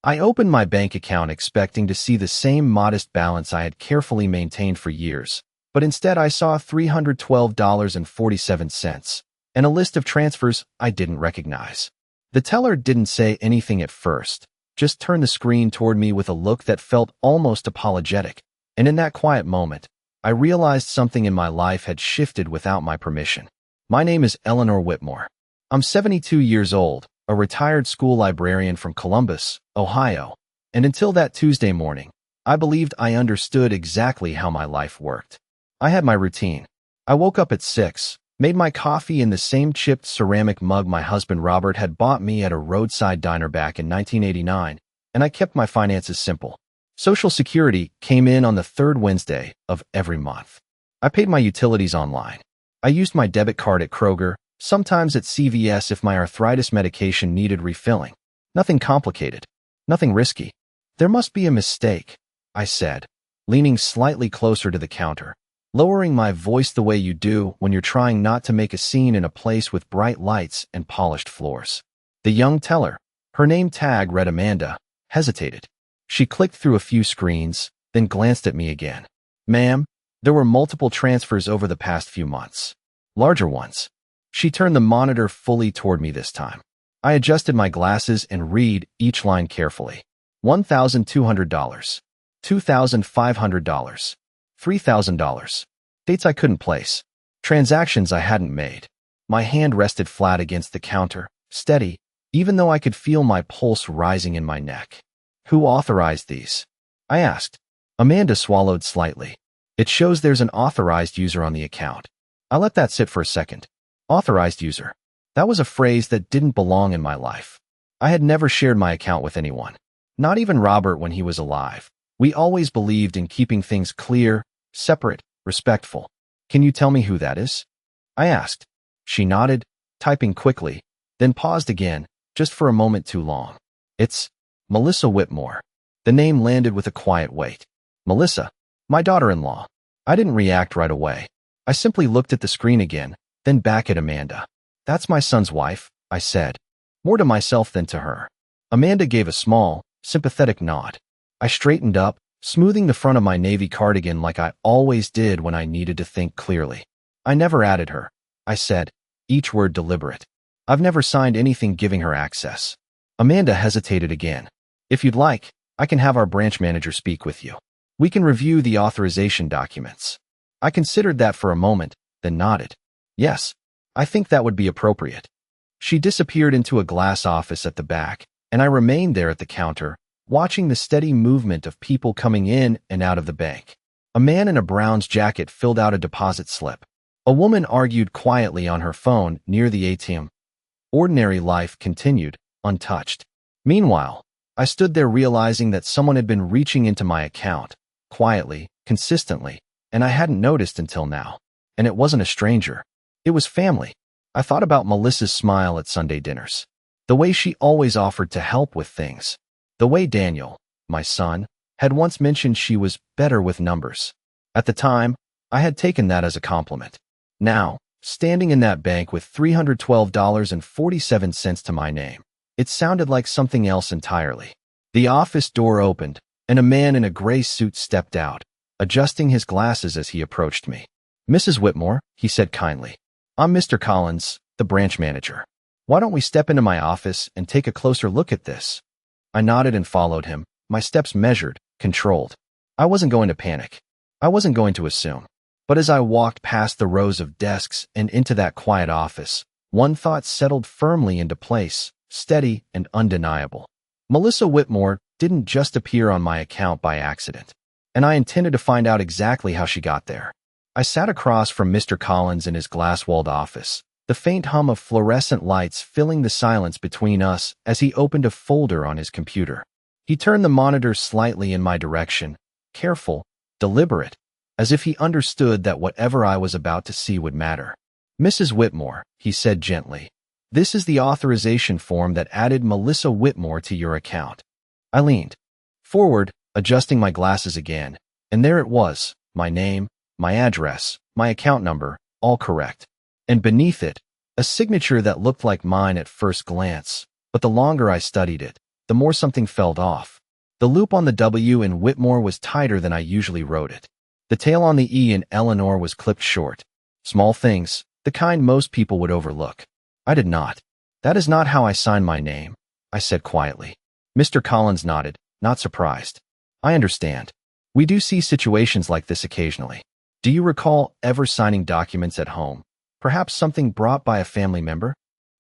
I opened my bank account expecting to see the same modest balance I had carefully maintained for years, but instead I saw $312.47 and a list of transfers I didn't recognize. The teller didn't say anything at first, just turned the screen toward me with a look that felt almost apologetic, and in that quiet moment, I realized something in my life had shifted without my permission. My name is Eleanor Whitmore. I'm 72 years old, a retired school librarian from Columbus, Ohio, and until that Tuesday morning, I believed I understood exactly how my life worked. I had my routine. I woke up at 6, made my coffee in the same chipped ceramic mug my husband Robert had bought me at a roadside diner back in 1989, and I kept my finances simple. Social Security came in on the third Wednesday of every month. I paid my utilities online. I used my debit card at Kroger, sometimes at CVS if my arthritis medication needed refilling. Nothing complicated. Nothing risky. There must be a mistake, I said, leaning slightly closer to the counter, lowering my voice the way you do when you're trying not to make a scene in a place with bright lights and polished floors. The young teller, her name tag read Amanda, hesitated. She clicked through a few screens, then glanced at me again. Ma'am, there were multiple transfers over the past few months. Larger ones. She turned the monitor fully toward me this time. I adjusted my glasses and read each line carefully. $1,200, $2,500, $3,000. Dates I couldn't place. Transactions I hadn't made. My hand rested flat against the counter, steady, even though I could feel my pulse rising in my neck. Who authorized these? I asked. Amanda swallowed slightly. It shows there's an authorized user on the account. I let that sit for a second. Authorized user. That was a phrase that didn't belong in my life. I had never shared my account with anyone. Not even Robert when he was alive. We always believed in keeping things clear, separate, respectful. Can you tell me who that is? I asked. She nodded, typing quickly, then paused again, just for a moment too long. It's Melissa Whitmore. The name landed with a quiet weight. Melissa, my daughter-in-law. I didn't react right away. I simply looked at the screen again, then back at Amanda. That's my son's wife, I said. More to myself than to her. Amanda gave a small, sympathetic nod. I straightened up, smoothing the front of my navy cardigan like I always did when I needed to think clearly. I never added her, I said, each word deliberate. I've never signed anything giving her access. Amanda hesitated again. If you'd like, I can have our branch manager speak with you. We can review the authorization documents. I considered that for a moment, then nodded. Yes, I think that would be appropriate. She disappeared into a glass office at the back, and I remained there at the counter, watching the steady movement of people coming in and out of the bank. A man in a Browns jacket filled out a deposit slip. A woman argued quietly on her phone near the ATM. Ordinary life continued, untouched. Meanwhile, I stood there realizing that someone had been reaching into my account, quietly, consistently, and I hadn't noticed until now. And it wasn't a stranger. It was family. I thought about Melissa's smile at Sunday dinners. The way she always offered to help with things. The way Daniel, my son, had once mentioned she was better with numbers. At the time, I had taken that as a compliment. Now, standing in that bank with $312.47 to my name, it sounded like something else entirely. The office door opened, and a man in a gray suit stepped out, adjusting his glasses as he approached me. Mrs. Whitmore, he said kindly. I'm Mr. Collins, the branch manager. Why don't we step into my office and take a closer look at this? I nodded and followed him, my steps measured, controlled. I wasn't going to panic. I wasn't going to assume. But as I walked past the rows of desks and into that quiet office, one thought settled firmly into place, steady and undeniable. Melissa Whitmore didn't just appear on my account by accident, and I intended to find out exactly how she got there. I sat across from Mr. Collins in his glass-walled office, the faint hum of fluorescent lights filling the silence between us as he opened a folder on his computer. He turned the monitor slightly in my direction, careful, deliberate, as if he understood that whatever I was about to see would matter. Mrs. Whitmore, he said gently, this is the authorization form that added Melissa Whitmore to your account. I leaned forward, adjusting my glasses again, and there it was, my name, my address, my account number, all correct. And beneath it, a signature that looked like mine at first glance, but the longer I studied it, the more something felt off. The loop on the W in Whitmore was tighter than I usually wrote it. The tail on the E in Eleanor was clipped short. Small things, the kind most people would overlook. I did not. That is not how I sign my name, I said quietly. Mr. Collins nodded, not surprised. I understand. We do see situations like this occasionally. Do you recall ever signing documents at home? Perhaps something brought by a family member?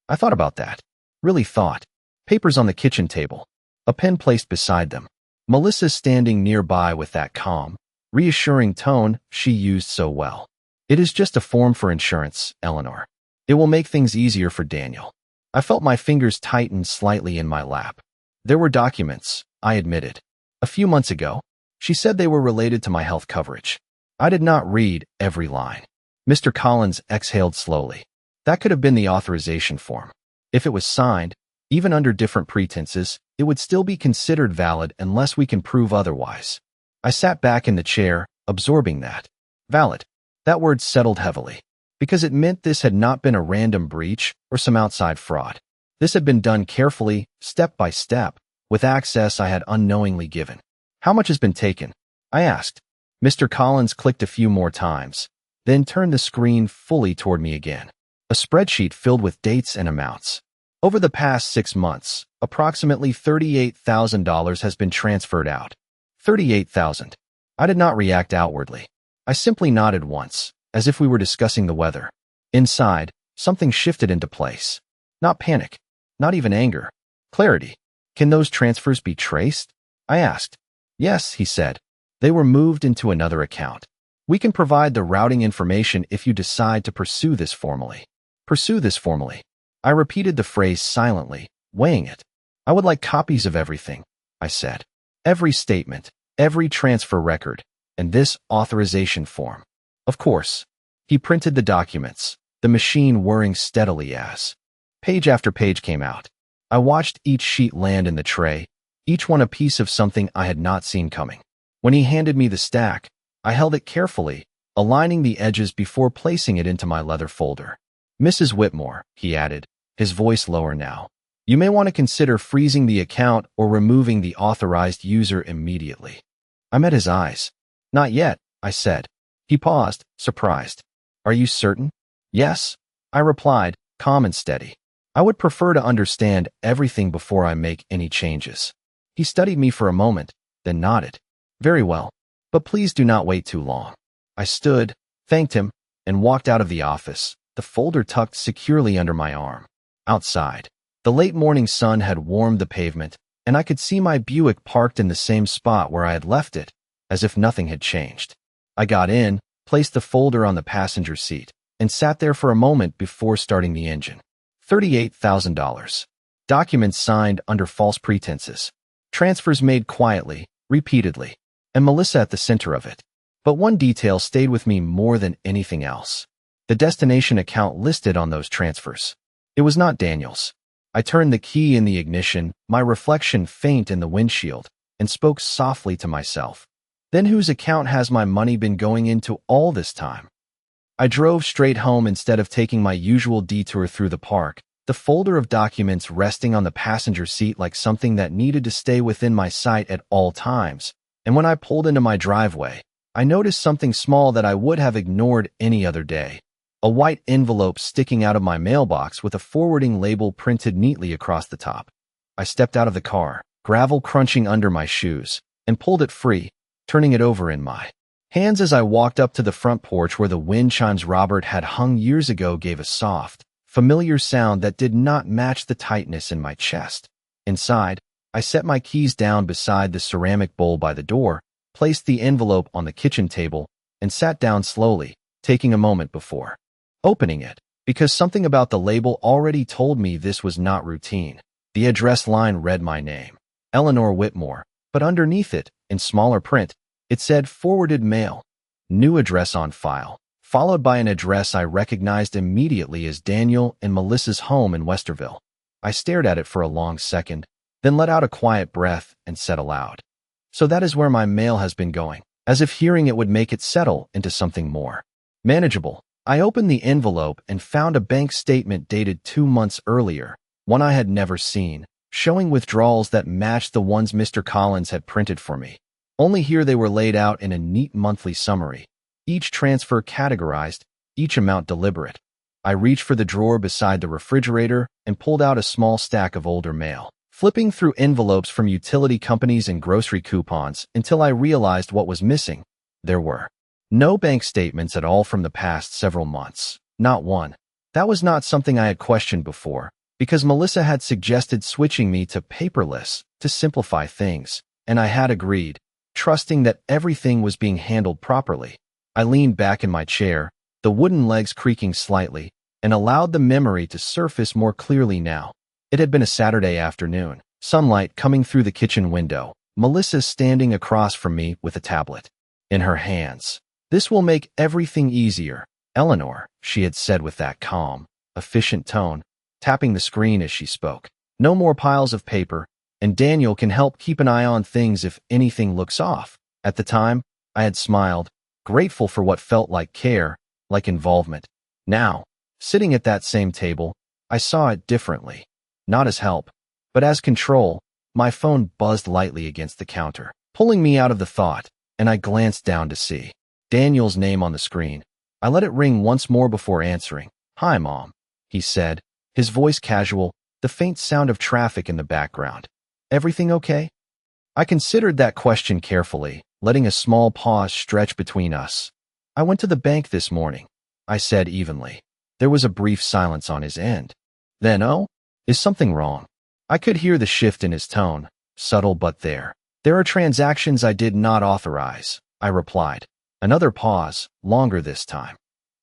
I thought about that. Really thought. Papers on the kitchen table. A pen placed beside them. Melissa standing nearby with that calm, reassuring tone she used so well. It is just a form for insurance, Eleanor. It will make things easier for Daniel. I felt my fingers tighten slightly in my lap. There were documents, I admitted. A few months ago, she said they were related to my health coverage. I did not read every line. Mr. Collins exhaled slowly. That could have been the authorization form. If it was signed, even under different pretenses, it would still be considered valid unless we can prove otherwise. I sat back in the chair, absorbing that. Valid. That word settled heavily, because it meant this had not been a random breach or some outside fraud. This had been done carefully, step by step, with access I had unknowingly given. How much has been taken? I asked. Mr. Collins clicked a few more times, then turned the screen fully toward me again. A spreadsheet filled with dates and amounts. Over the past 6 months, approximately $38,000 has been transferred out. $38,000. I did not react outwardly. I simply nodded once, as if we were discussing the weather. Inside, something shifted into place. Not panic. Not even anger. Clarity. Can those transfers be traced? I asked. Yes, he said. They were moved into another account. We can provide the routing information if you decide to pursue this formally. Pursue this formally. I repeated the phrase silently, weighing it. I would like copies of everything, I said. Every statement, every transfer record, and this authorization form. Of course. He printed the documents, the machine whirring steadily as page after page came out. I watched each sheet land in the tray, each one a piece of something I had not seen coming. When he handed me the stack, I held it carefully, aligning the edges before placing it into my leather folder. Mrs. Whitmore, he added, his voice lower now. You may want to consider freezing the account or removing the authorized user immediately. I met his eyes. Not yet, I said. He paused, surprised. Are you certain? Yes, I replied, calm and steady. I would prefer to understand everything before I make any changes. He studied me for a moment, then nodded. Very well, but please do not wait too long. I stood, thanked him, and walked out of the office, the folder tucked securely under my arm. Outside, the late morning sun had warmed the pavement, and I could see my Buick parked in the same spot where I had left it, as if nothing had changed. I got in, placed the folder on the passenger seat, and sat there for a moment before starting the engine. $38,000. Documents signed under false pretenses. Transfers made quietly, repeatedly, and Melissa at the center of it. But one detail stayed with me more than anything else. The destination account listed on those transfers. It was not Daniel's. I turned the key in the ignition, my reflection faint in the windshield, and spoke softly to myself. Then whose account has my money been going into all this time? I drove straight home instead of taking my usual detour through the park, the folder of documents resting on the passenger seat like something that needed to stay within my sight at all times. And when I pulled into my driveway, I noticed something small that I would have ignored any other day. A white envelope sticking out of my mailbox with a forwarding label printed neatly across the top. I stepped out of the car, gravel crunching under my shoes, and pulled it free, turning it over in my hands as I walked up to the front porch where the wind chimes Robert had hung years ago gave a soft, familiar sound that did not match the tightness in my chest. Inside, I set my keys down beside the ceramic bowl by the door, placed the envelope on the kitchen table, and sat down slowly, taking a moment before opening it, because something about the label already told me this was not routine. The address line read my name, Eleanor Whitmore, but underneath it, in smaller print, it said forwarded mail, new address on file, followed by an address I recognized immediately as Daniel and Melissa's home in Westerville. I stared at it for a long second, then let out a quiet breath and said aloud, "So that is where my mail has been going," as if hearing it would make it settle into something more manageable. I opened the envelope and found a bank statement dated 2 months earlier, one I had never seen, showing withdrawals that matched the ones Mr. Collins had printed for me. Only here they were laid out in a neat monthly summary, each transfer categorized, each amount deliberate. I reached for the drawer beside the refrigerator and pulled out a small stack of older mail, flipping through envelopes from utility companies and grocery coupons until I realized what was missing. There were no bank statements at all from the past several months. Not one. That was not something I had questioned before, because Melissa had suggested switching me to paperless to simplify things, and I had agreed, trusting that everything was being handled properly. I leaned back in my chair, the wooden legs creaking slightly, and allowed the memory to surface more clearly now. It had been a Saturday afternoon, sunlight coming through the kitchen window, Melissa standing across from me with a tablet in her hands. "This will make everything easier, Eleanor," she had said with that calm, efficient tone, tapping the screen as she spoke. "No more piles of paper, and Daniel can help keep an eye on things if anything looks off." At the time, I had smiled, grateful for what felt like care, like involvement. Now, sitting at that same table, I saw it differently. Not as help, but as control. My phone buzzed lightly against the counter, pulling me out of the thought, and I glanced down to see Daniel's name on the screen. I let it ring once more before answering. "Hi, Mom," he said, his voice casual, the faint sound of traffic in the background. "Everything okay?" I considered that question carefully, letting a small pause stretch between us. "I went to the bank this morning," I said evenly. There was a brief silence on his end. Then, "Oh, is something wrong?" I could hear the shift in his tone, subtle but there. "There are transactions I did not authorize," I replied. Another pause, longer this time.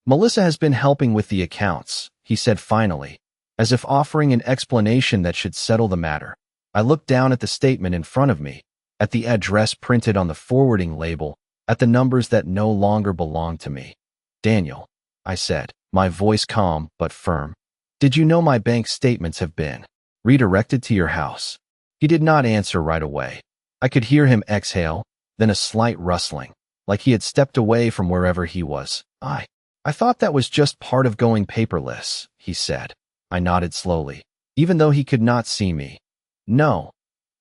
"Melissa has been helping with the accounts," he said finally, as if offering an explanation that should settle the matter. I looked down at the statement in front of me, at the address printed on the forwarding label, at the numbers that no longer belonged to me. "Daniel," I said, my voice calm but firm, "did you know my bank statements have been redirected to your house?" He did not answer right away. I could hear him exhale, then a slight rustling, like he had stepped away from wherever he was. I thought that was just part of going paperless," he said. I nodded slowly, even though he could not see me. "No,"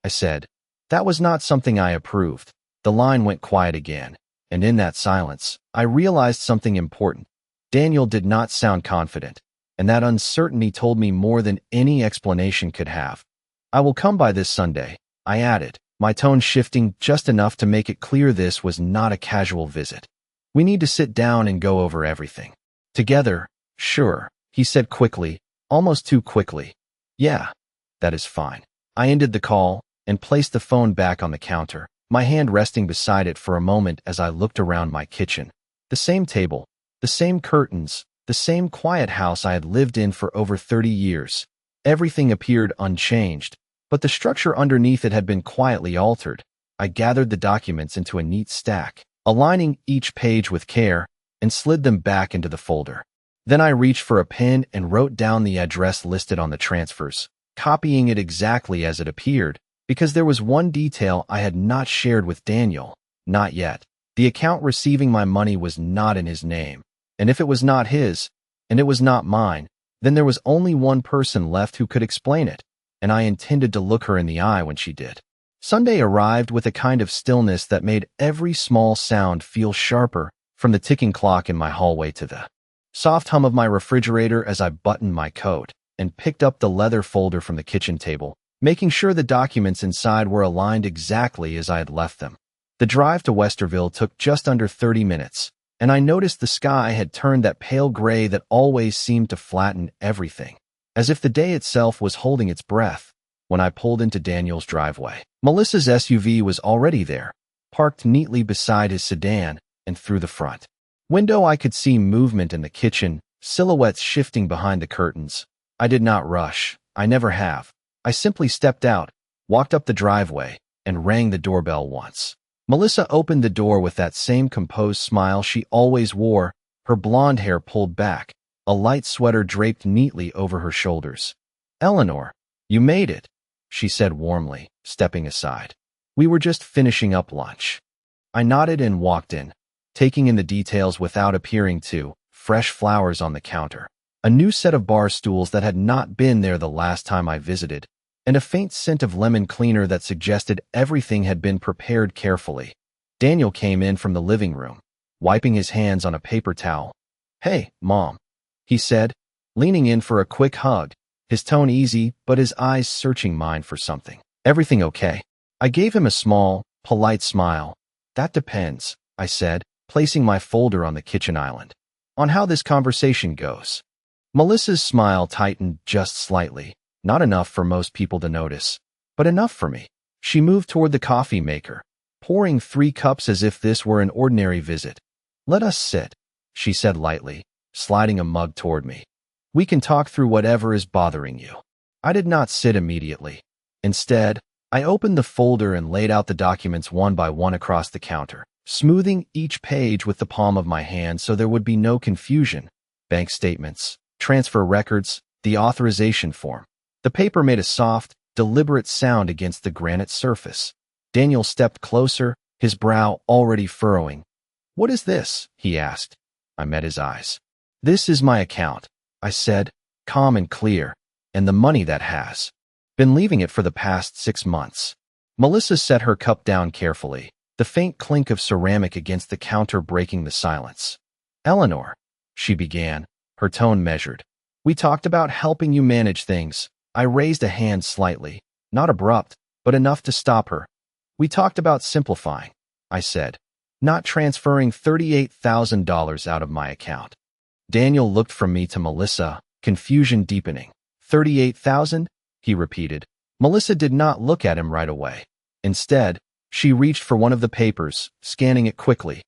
I said. "That was not something I approved." The line went quiet again, and in that silence, I realized something important. Daniel did not sound confident, and that uncertainty told me more than any explanation could have. "I will come by this Sunday," I added, my tone shifting just enough to make it clear this was not a casual visit. "We need to sit down and go over everything together." "Sure," he said quickly, almost too quickly. "Yeah, that is fine." I ended the call and placed the phone back on the counter, my hand resting beside it for a moment as I looked around my kitchen. The same table, the same curtains, the same quiet house I had lived in for over 30 years. Everything appeared unchanged, but the structure underneath it had been quietly altered. I gathered the documents into a neat stack, aligning each page with care, and slid them back into the folder. Then I reached for a pen and wrote down the address listed on the transfers, copying it exactly as it appeared, because there was one detail I had not shared with Daniel. Not yet. The account receiving my money was not in his name. And if it was not his, and it was not mine, then there was only one person left who could explain it, and I intended to look her in the eye when she did. Sunday arrived with a kind of stillness that made every small sound feel sharper, from the ticking clock in my hallway to the soft hum of my refrigerator as I buttoned my coat and picked up the leather folder from the kitchen table, making sure the documents inside were aligned exactly as I had left them. The drive to Westerville took just under 30 minutes, and I noticed the sky had turned that pale gray that always seemed to flatten everything, as if the day itself was holding its breath. When I pulled into Daniel's driveway, Melissa's SUV was already there, parked neatly beside his sedan, and through the front window I could see movement in the kitchen, silhouettes shifting behind the curtains. I did not rush. I never have. I simply stepped out, walked up the driveway, and rang the doorbell once. Melissa opened the door with that same composed smile she always wore, her blonde hair pulled back, a light sweater draped neatly over her shoulders. "Eleanor, you made it," she said warmly, stepping aside. "We were just finishing up lunch." I nodded and walked in, taking in the details without appearing to. Fresh flowers on the counter, a new set of bar stools that had not been there the last time I visited, and a faint scent of lemon cleaner that suggested everything had been prepared carefully. Daniel came in from the living room, wiping his hands on a paper towel. "Hey, Mom," he said, leaning in for a quick hug, his tone easy but his eyes searching mine for something. "Everything okay?" I gave him a small, polite smile. "That depends," I said, placing my folder on the kitchen island. "On how this conversation goes." Melissa's smile tightened just slightly, not enough for most people to notice, but enough for me. She moved toward the coffee maker, pouring 3 cups as if this were an ordinary visit. "Let us sit," she said lightly, sliding a mug toward me. "We can talk through whatever is bothering you." I did not sit immediately. Instead, I opened the folder and laid out the documents one by one across the counter, smoothing each page with the palm of my hand so there would be no confusion. Bank statements, transfer records, the authorization form. The paper made a soft, deliberate sound against the granite surface. Daniel stepped closer, his brow already furrowing. "What is this?" he asked. I met his eyes. "This is my account," I said, calm and clear, "and the money that has been leaving it for the past 6 months." Melissa set her cup down carefully, the faint clink of ceramic against the counter breaking the silence. "Eleanor," she began, her tone measured, "we talked about helping you manage things." I raised a hand slightly, not abrupt, but enough to stop her. "We talked about simplifying," I said, "not transferring $38,000 out of my account." Daniel looked from me to Melissa, confusion deepening. "38,000?" he repeated. Melissa did not look at him right away. Instead, she reached for one of the papers, scanning it quickly.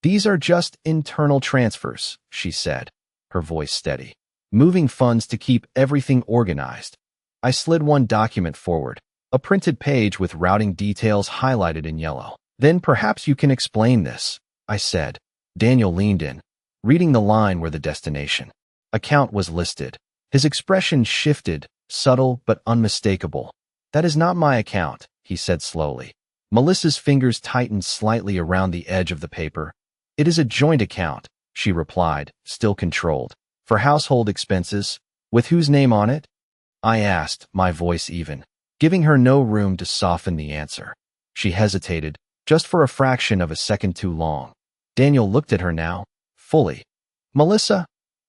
"These are just internal transfers," she said, her voice steady. "Moving funds to keep everything organized." I slid one document forward, a printed page with routing details highlighted in yellow. "Then perhaps you can explain this," I said. Daniel leaned in, reading the line where the destination account was listed. His expression shifted, subtle but unmistakable. "That is not my account," he said slowly. Melissa's fingers tightened slightly around the edge of the paper. "It is a joint account," she replied, still controlled. "For household expenses." "With whose name on it?" I asked, my voice even, giving her no room to soften the answer. She hesitated, just for a fraction of a second too long. Daniel looked at her now, fully. "Melissa?"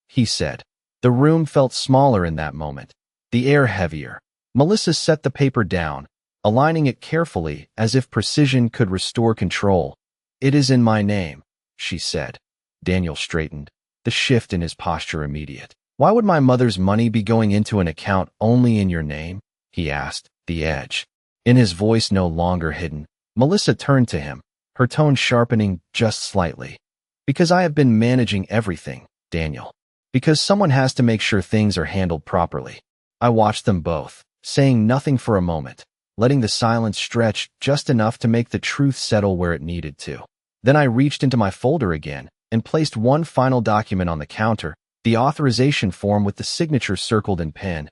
he said. The room felt smaller in that moment, the air heavier. Melissa set the paper down, aligning it carefully as if precision could restore control. "It is in my name," she said. Daniel straightened, the shift in his posture immediate. "Why would my mother's money be going into an account only in your name?" he asked, the edge in his voice no longer hidden. Melissa turned to him, her tone sharpening just slightly. "Because I have been managing everything, Daniel. Because someone has to make sure things are handled properly." I watched them both, saying nothing for a moment, letting the silence stretch just enough to make the truth settle where it needed to. Then I reached into my folder again and placed one final document on the counter, the authorization form with the signature circled in pen.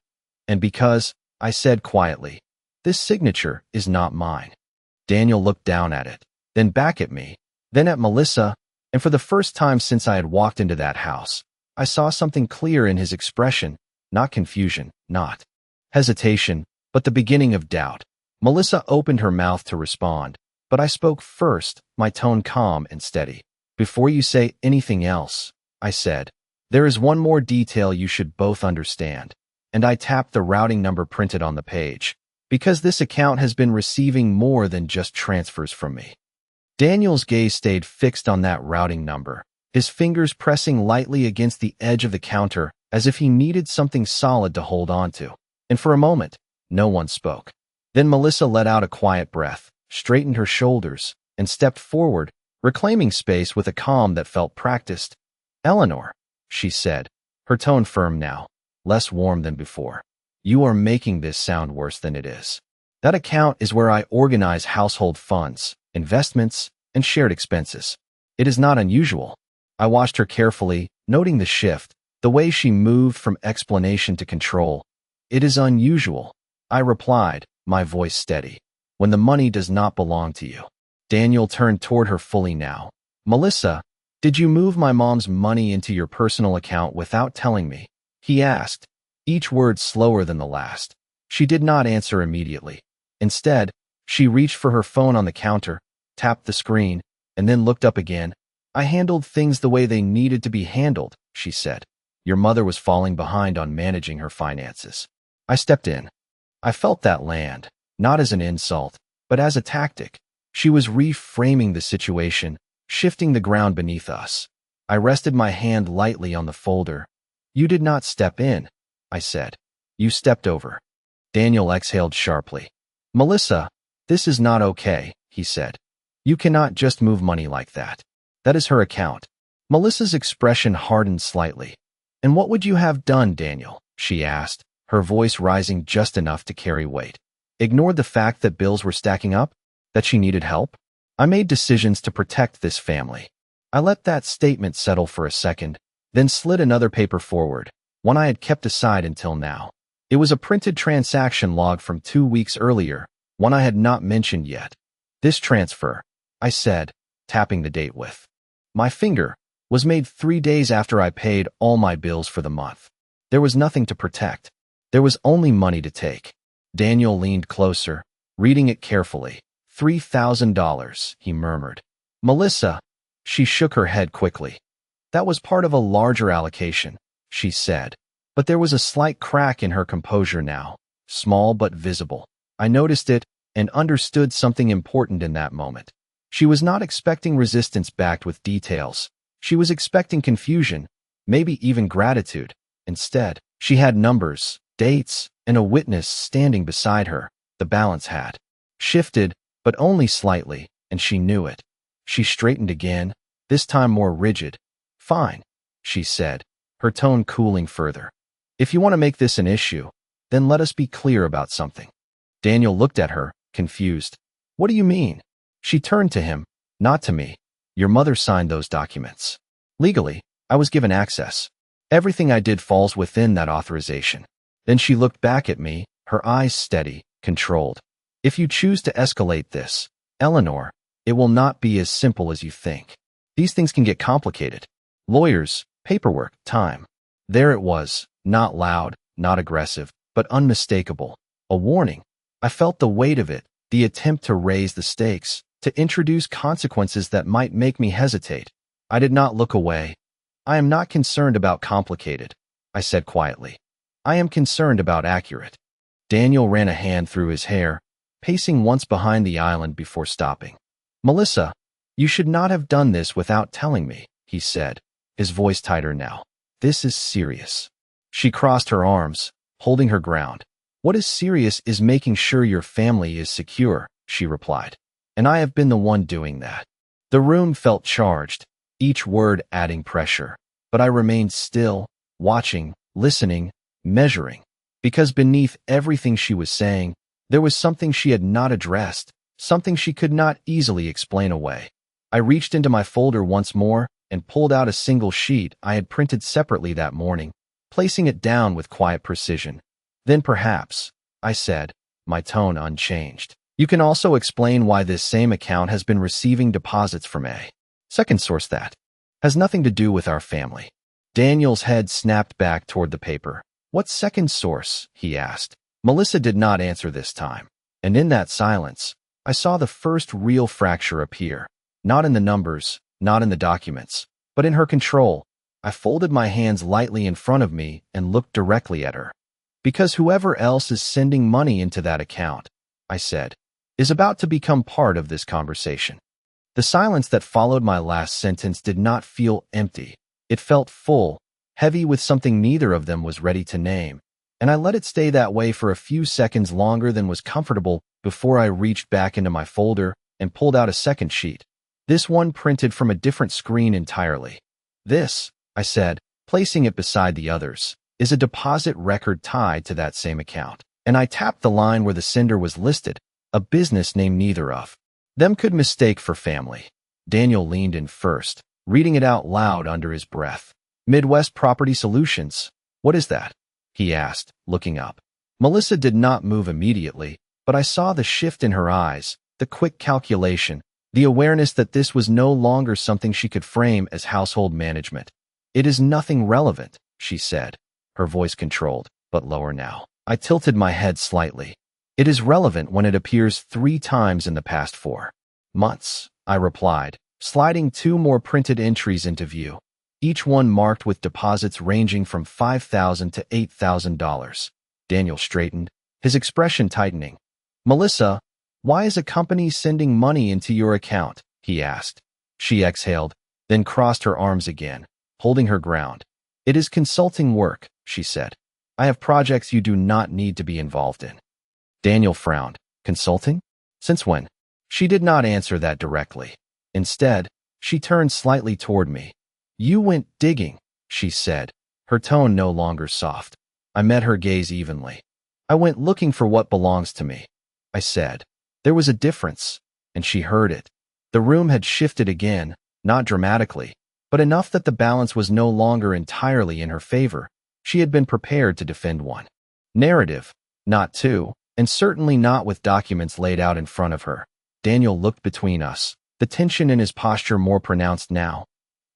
"And because," I said quietly, "this signature is not mine." Daniel looked down at it, then back at me, then at Melissa, and for the first time since I had walked into that house, I saw something clear in his expression, not confusion, not hesitation, but the beginning of doubt. Melissa opened her mouth to respond, but I spoke first, my tone calm and steady. "Before you say anything else," I said, "there is one more detail you should both understand." And I tapped the routing number printed on the page. "Because this account has been receiving more than just transfers from me." Daniel's gaze stayed fixed on that routing number, his fingers pressing lightly against the edge of the counter as if he needed something solid to hold on to. And for a moment, no one spoke. Then Melissa let out a quiet breath, straightened her shoulders, and stepped forward, reclaiming space with a calm that felt practiced. "Eleanor," she said, her tone firm now, less warm than before, "you are making this sound worse than it is. That account is where I organize household funds, investments, and shared expenses. It is not unusual." I watched her carefully, noting the shift, the way she moved from explanation to control. "It is unusual," I replied, my voice steady, "when the money does not belong to you." Daniel turned toward her fully now. "Melissa, did you move my mom's money into your personal account without telling me?" he asked, each word slower than the last. She did not answer immediately. Instead, she reached for her phone on the counter, tapped the screen, and then looked up again. I handled things the way they needed to be handled, she said. Your mother was falling behind on managing her finances. I stepped in. I felt that land, not as an insult, but as a tactic. She was reframing the situation, shifting the ground beneath us. I rested my hand lightly on the folder. You did not step in, I said. You stepped over. Daniel exhaled sharply. Melissa, this is not okay, he said. You cannot just move money like that. That is her account. Melissa's expression hardened slightly. And what would you have done, Daniel? She asked, her voice rising just enough to carry weight. Ignored the fact that bills were stacking up? That she needed help? I made decisions to protect this family. I let that statement settle for a second, then slid another paper forward, one I had kept aside until now. It was a printed transaction log from 2 weeks earlier, one I had not mentioned yet. This transfer, I said, tapping the date with my finger, was made 3 days after I paid all my bills for the month. There was nothing to protect. There was only money to take. Daniel leaned closer, reading it carefully. $3,000, he murmured. Melissa, she shook her head quickly. That was part of a larger allocation, she said. But there was a slight crack in her composure now, small but visible. I noticed it and understood something important in that moment. She was not expecting resistance backed with details. She was expecting confusion, maybe even gratitude. Instead, she had numbers, dates, and a witness standing beside her. The balance had shifted, but only slightly, and she knew it. She straightened again, this time more rigid. Fine, she said, her tone cooling further. If you want to make this an issue, then let us be clear about something. Daniel looked at her, confused. What do you mean? She turned to him, not to me. Your mother signed those documents. Legally, I was given access. Everything I did falls within that authorization. Then she looked back at me, her eyes steady, controlled. If you choose to escalate this, Eleanor, it will not be as simple as you think. These things can get complicated. Lawyers, paperwork, time. There it was, not loud, not aggressive, but unmistakable. A warning. I felt the weight of it, the attempt to raise the stakes, to introduce consequences that might make me hesitate. I did not look away. I am not concerned about complicated, I said quietly. I am concerned about accurate. Daniel ran a hand through his hair, pacing once behind the island before stopping. Melissa, you should not have done this without telling me, he said, his voice tighter now. This is serious. She crossed her arms, holding her ground. What is serious is making sure your family is secure, she replied. And I have been the one doing that. The room felt charged, each word adding pressure. But I remained still, watching, listening, measuring. Because beneath everything she was saying, there was something she had not addressed, something she could not easily explain away. I reached into my folder once more and pulled out a single sheet I had printed separately that morning, placing it down with quiet precision. Then perhaps, I said, my tone unchanged. You can also explain why this same account has been receiving deposits from a second source that has nothing to do with our family. Daniel's head snapped back toward the paper. What second source? He asked. Melissa did not answer this time, and in that silence, I saw the first real fracture appear. Not in the numbers, not in the documents, but in her control. I folded my hands lightly in front of me and looked directly at her. Because whoever else is sending money into that account, I said, is about to become part of this conversation. The silence that followed my last sentence did not feel empty. It felt full, heavy with something neither of them was ready to name. And I let it stay that way for a few seconds longer than was comfortable before I reached back into my folder and pulled out a second sheet. This one printed from a different screen entirely. This, I said, placing it beside the others, is a deposit record tied to that same account. And I tapped the line where the sender was listed, a business name neither of them could mistake for family. Daniel leaned in first, reading it out loud under his breath. Midwest Property Solutions. What is that? He asked, looking up. Melissa did not move immediately, but I saw the shift in her eyes, the quick calculation, the awareness that this was no longer something she could frame as household management. It is nothing relevant, she said, her voice controlled, but lower now. I tilted my head slightly. It is relevant when it appears 3 times in the past 4 months, I replied, sliding 2 more printed entries into view, each one marked with deposits ranging from $5,000 to $8,000. Daniel straightened, his expression tightening. Melissa, why is a company sending money into your account? He asked. She exhaled, then crossed her arms again, holding her ground. It is consulting work, she said. I have projects you do not need to be involved in. Daniel frowned. Consulting? Since when? She did not answer that directly. Instead, she turned slightly toward me. You went digging, she said, her tone no longer soft. I met her gaze evenly. I went looking for what belongs to me, I said. There was a difference, and she heard it. The room had shifted again, not dramatically, but enough that the balance was no longer entirely in her favor. She had been prepared to defend one narrative, not 2, and certainly not with documents laid out in front of her. Daniel looked between us, the tension in his posture more pronounced now.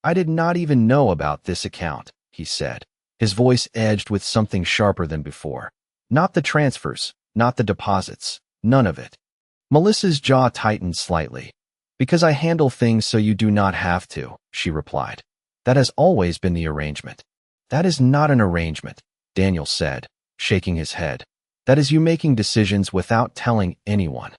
I did not even know about this account, he said, his voice edged with something sharper than before. Not the transfers, not the deposits, none of it. Melissa's jaw tightened slightly. Because I handle things so you do not have to, she replied. That has always been the arrangement. That is not an arrangement, Daniel said, shaking his head. That is you making decisions without telling anyone.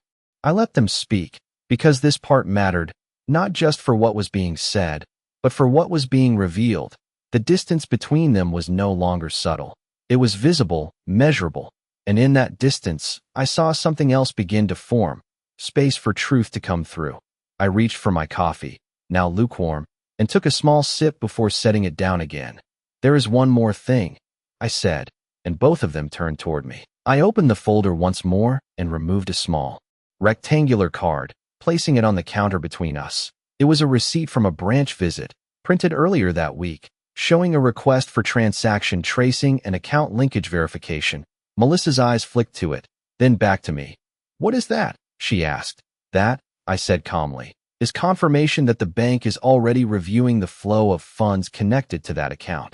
I let them speak, because this part mattered, not just for what was being said, but for what was being revealed. The distance between them was no longer subtle. It was visible, measurable, and in that distance, I saw something else begin to form, space for truth to come through. I reached for my coffee, now lukewarm, and took a small sip before setting it down again. There is one more thing, I said, and both of them turned toward me. I opened the folder once more and removed a small, rectangular card, placing it on the counter between us. It was a receipt from a branch visit, printed earlier that week, showing a request for transaction tracing and account linkage verification. Melissa's eyes flicked to it, then back to me. What is that? She asked. That, I said calmly, is confirmation that the bank is already reviewing the flow of funds connected to that account.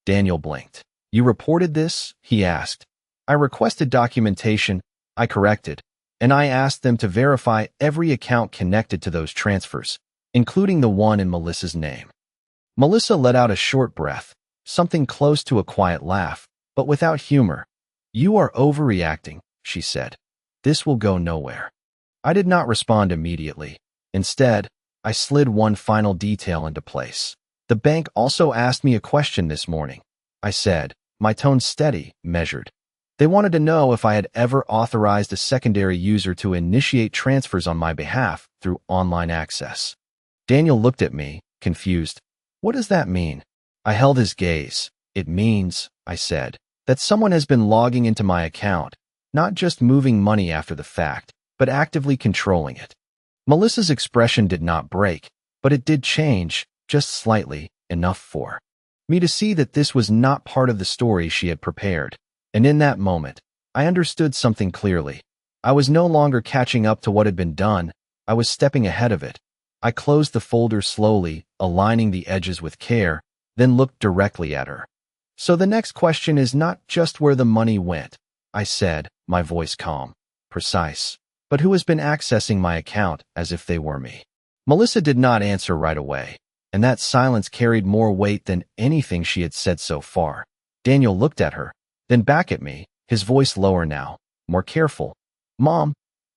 Daniel blinked. You reported this? He asked. I requested documentation, I corrected, and I asked them to verify every account connected to those transfers, including the one in Melissa's name. Melissa let out a short breath, something close to a quiet laugh, but without humor. You are overreacting, she said. This will go nowhere. I did not respond immediately. Instead, I slid one final detail into place. The bank also asked me a question this morning, I said, my tone steady, measured. They wanted to know if I had ever authorized a secondary user to initiate transfers on my behalf through online access. Daniel looked at me, confused. What does that mean? I held his gaze. It means, I said, that someone has been logging into my account, not just moving money after the fact, but actively controlling it. Melissa's expression did not break, but it did change, just slightly, enough for me to see that this was not part of the story she had prepared. And in that moment, I understood something clearly. I was no longer catching up to what had been done, I was stepping ahead of it. I closed the folder slowly, aligning the edges with care, then looked directly at her. So the next question is not just where the money went, I said, my voice calm, precise, but who has been accessing my account as if they were me. Melissa did not answer right away, and that silence carried more weight than anything she had said so far. Daniel looked at her, then back at me, his voice lower now, more careful. Mom,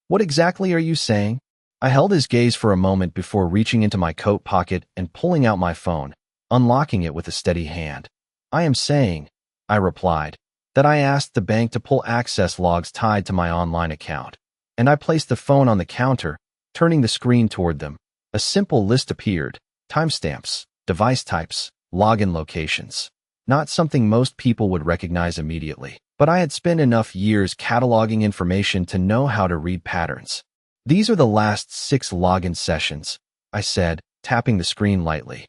what exactly are you saying? I held his gaze for a moment before reaching into my coat pocket and pulling out my phone, unlocking it with a steady hand. I am saying, I replied, that I asked the bank to pull access logs tied to my online account, and I placed the phone on the counter, turning the screen toward them. A simple list appeared, timestamps, device types, login locations. Not something most people would recognize immediately, but I had spent enough years cataloging information to know how to read patterns. These are the last 6 login sessions, I said, tapping the screen lightly.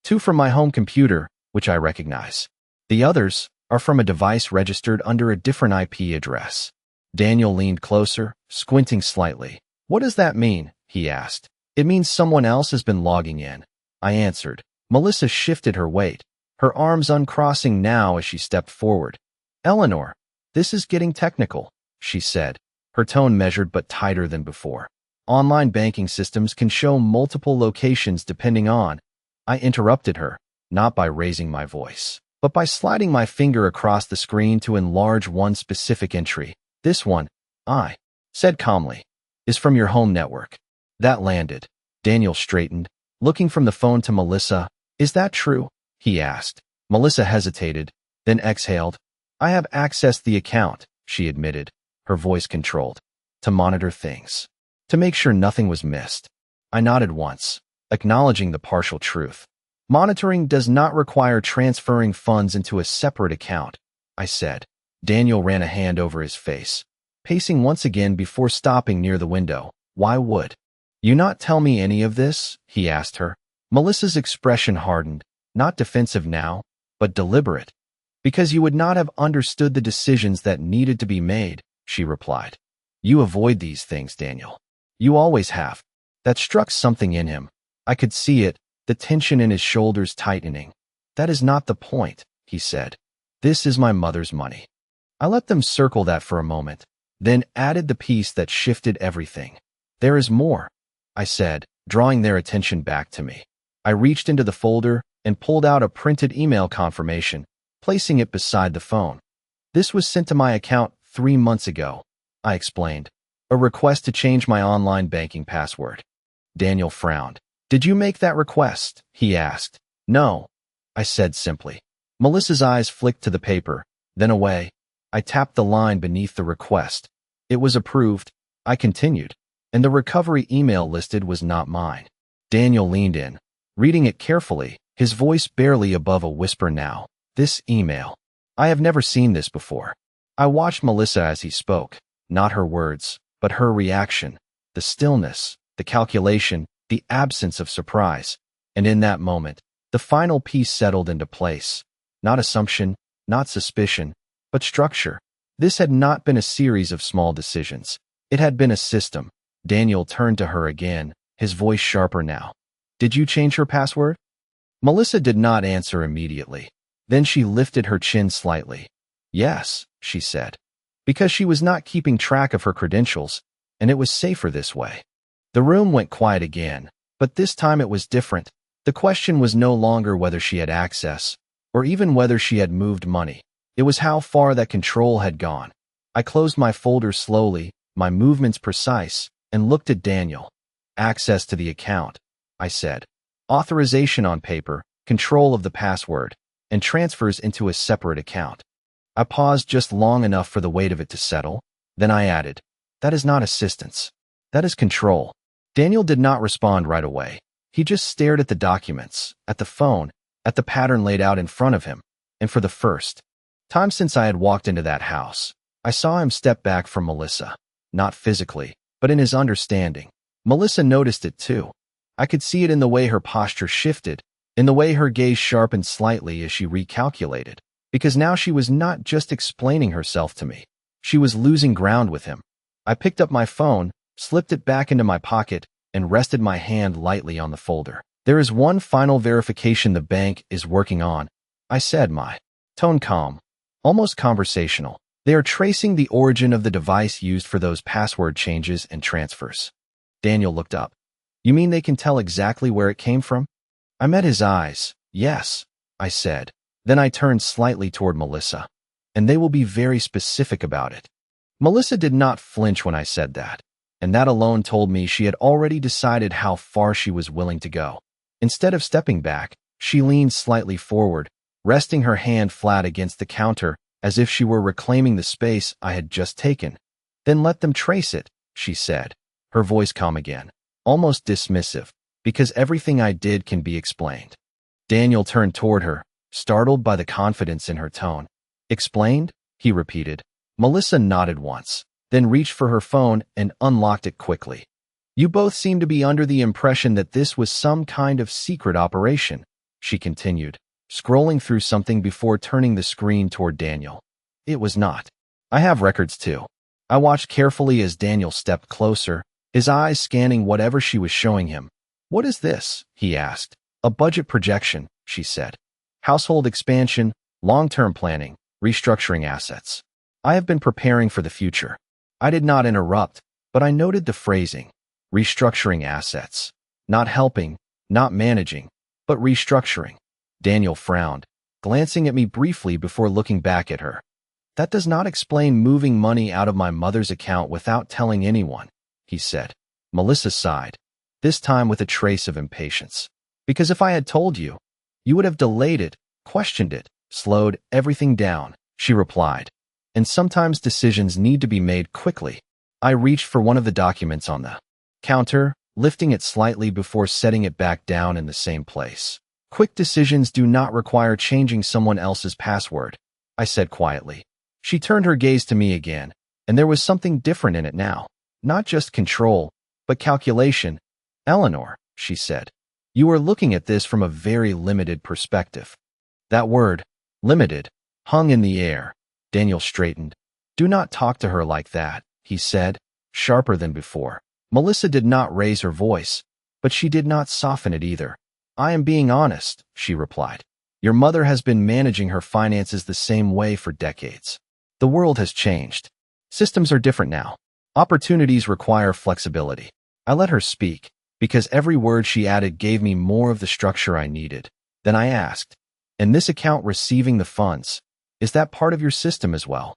2 from my home computer, which I recognize. The others are from a device registered under a different IP address. Daniel leaned closer, squinting slightly. What does that mean? He asked. It means someone else has been logging in, I answered. Melissa shifted her weight, her arms uncrossing now as she stepped forward. Eleanor, This is getting technical, she said, her tone measured but tighter than before. Online banking systems can show multiple locations depending on. I interrupted her, not by raising my voice, but by sliding my finger across the screen to enlarge one specific entry. This one, I said calmly, is from your home network. That landed. Daniel straightened, looking from the phone to Melissa. Is that true? He asked. Melissa hesitated, then exhaled. I have accessed the account, she admitted, her voice controlled, to monitor things, to make sure nothing was missed. I nodded once, acknowledging the partial truth. Monitoring does not require transferring funds into a separate account, I said. Daniel ran a hand over his face, pacing once again before stopping near the window. Why would you not tell me any of this? He asked her. Melissa's expression hardened, not defensive now, but deliberate. Because you would not have understood the decisions that needed to be made, she replied. You avoid these things, Daniel. You always have. That struck something in him. I could see it, the tension in his shoulders tightening. That is not the point, he said. This is my mother's money. I let them circle that for a moment, then added the piece that shifted everything. There is more, I said, drawing their attention back to me. I reached into the folder and pulled out a printed email confirmation, placing it beside the phone. This was sent to my account 3 months ago, I explained. A request to change my online banking password. Daniel frowned. Did you make that request? He asked. No, I said simply. Melissa's eyes flicked to the paper, then away. I tapped the line beneath the request. It was approved, I continued, and the recovery email listed was not mine. Daniel leaned in, reading it carefully, his voice barely above a whisper now. This email. I have never seen this before. I watched Melissa as he spoke, not her words, but her reaction, the stillness, the calculation, the absence of surprise. And in that moment, the final piece settled into place. Not assumption, not suspicion, but structure. This had not been a series of small decisions. It had been a system. Daniel turned to her again, his voice sharper now. Did you change her password? Melissa did not answer immediately. Then she lifted her chin slightly. Yes, she said. Because she was not keeping track of her credentials, and it was safer this way. The room went quiet again, but this time it was different. The question was no longer whether she had access, or even whether she had moved money. It was how far that control had gone. I closed my folder slowly, my movements precise, and looked at Daniel. Access to the account, I said. Authorization on paper, control of the password, and transfers into a separate account. I paused just long enough for the weight of it to settle. Then I added, that is not assistance. That is control. Daniel did not respond right away. He just stared at the documents, at the phone, at the pattern laid out in front of him. And for the first time since I had walked into that house, I saw him step back from Melissa. Not physically, but in his understanding. Melissa noticed it too. I could see it in the way her posture shifted, in the way her gaze sharpened slightly as she recalculated. Because now she was not just explaining herself to me. She was losing ground with him. I picked up my phone, slipped it back into my pocket, and rested my hand lightly on the folder. There is one final verification the bank is working on, I said, my tone calm, almost conversational. They are tracing the origin of the device used for those password changes and transfers. Daniel looked up. You mean they can tell exactly where it came from? I met his eyes. Yes, I said. Then I turned slightly toward Melissa. And they will be very specific about it. Melissa did not flinch when I said that, and that alone told me she had already decided how far she was willing to go. Instead of stepping back, she leaned slightly forward, resting her hand flat against the counter as if she were reclaiming the space I had just taken. Then let them trace it, she said, her voice calm again, almost dismissive, because everything I did can be explained. Daniel turned toward her, startled by the confidence in her tone. Explained? He repeated. Melissa nodded once, then reached for her phone and unlocked it quickly. You both seem to be under the impression that this was some kind of secret operation, she continued, scrolling through something before turning the screen toward Daniel. It was not. I have records too. I watched carefully as Daniel stepped closer, his eyes scanning whatever she was showing him. What is this? He asked. A budget projection, she said. Household expansion, long-term planning, restructuring assets. I have been preparing for the future. I did not interrupt, but I noted the phrasing. Restructuring assets. Not helping, not managing, but restructuring. Daniel frowned, glancing at me briefly before looking back at her. That does not explain moving money out of my mother's account without telling anyone, he said. Melissa sighed, this time with a trace of impatience. Because if I had told you, you would have delayed it, questioned it, slowed everything down, she replied. And sometimes decisions need to be made quickly. I reached for one of the documents on the counter, lifting it slightly before setting it back down in the same place. Quick decisions do not require changing someone else's password, I said quietly. She turned her gaze to me again, and there was something different in it now. Not just control, but calculation. Eleanor, she said, you are looking at this from a very limited perspective. That word, limited, hung in the air. Daniel straightened. Do not talk to her like that, he said, sharper than before. Melissa did not raise her voice, but she did not soften it either. I am being honest, she replied. Your mother has been managing her finances the same way for decades. The world has changed. Systems are different now. Opportunities require flexibility. I let her speak, because every word she added gave me more of the structure I needed. Then I asked, and this account receiving the funds, is that part of your system as well?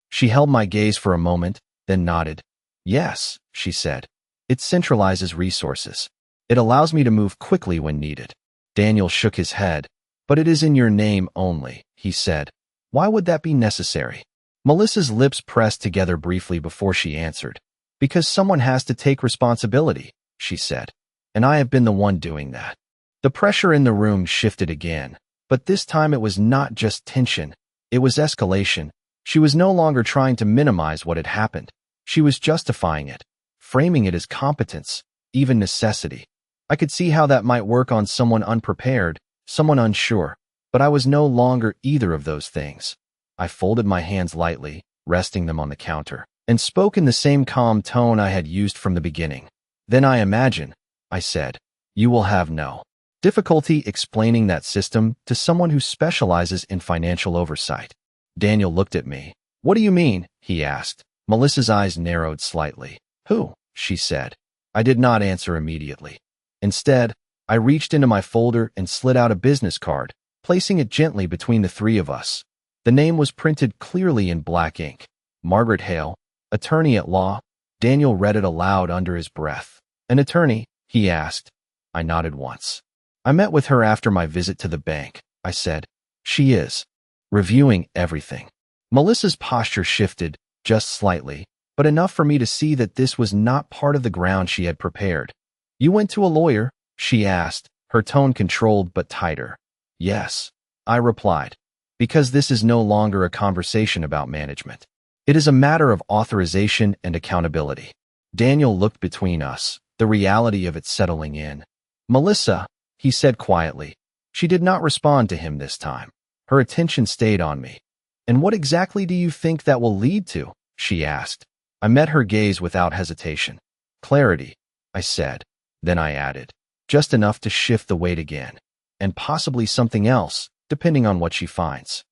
She held my gaze for a moment, then nodded. Yes, she said. It centralizes resources. It allows me to move quickly when needed. Daniel shook his head. But it is in your name only, he said. Why would that be necessary? Melissa's lips pressed together briefly before she answered. Because someone has to take responsibility, she said. And I have been the one doing that. The pressure in the room shifted again, but this time it was not just tension. It was escalation. She was no longer trying to minimize what had happened. She was justifying it, framing it as competence, even necessity. I could see how that might work on someone unprepared, someone unsure, but I was no longer either of those things. I folded my hands lightly, resting them on the counter, and spoke in the same calm tone I had used from the beginning. Then I imagine, I said, you will have no difficulty explaining that system to someone who specializes in financial oversight. Daniel looked at me. What do you mean? He asked. Melissa's eyes narrowed slightly. Who? She said. I did not answer immediately. Instead, I reached into my folder and slid out a business card, placing it gently between the three of us. The name was printed clearly in black ink. Margaret Hale, attorney at law. Daniel read it aloud under his breath. An attorney? He asked. I nodded once. I met with her after my visit to the bank, I said. She is reviewing everything. Melissa's posture shifted, just slightly, but enough for me to see that this was not part of the ground she had prepared. You went to a lawyer? She asked, her tone controlled but tighter. Yes, I replied, because this is no longer a conversation about management. It is a matter of authorization and accountability. Daniel looked between us, the reality of it settling in. Melissa, he said quietly. She did not respond to him this time. Her attention stayed on me. And what exactly do you think that will lead to? She asked. I met her gaze without hesitation. Clarity, I said. Then I added, just enough to shift the weight again. And possibly something else, depending on what she finds.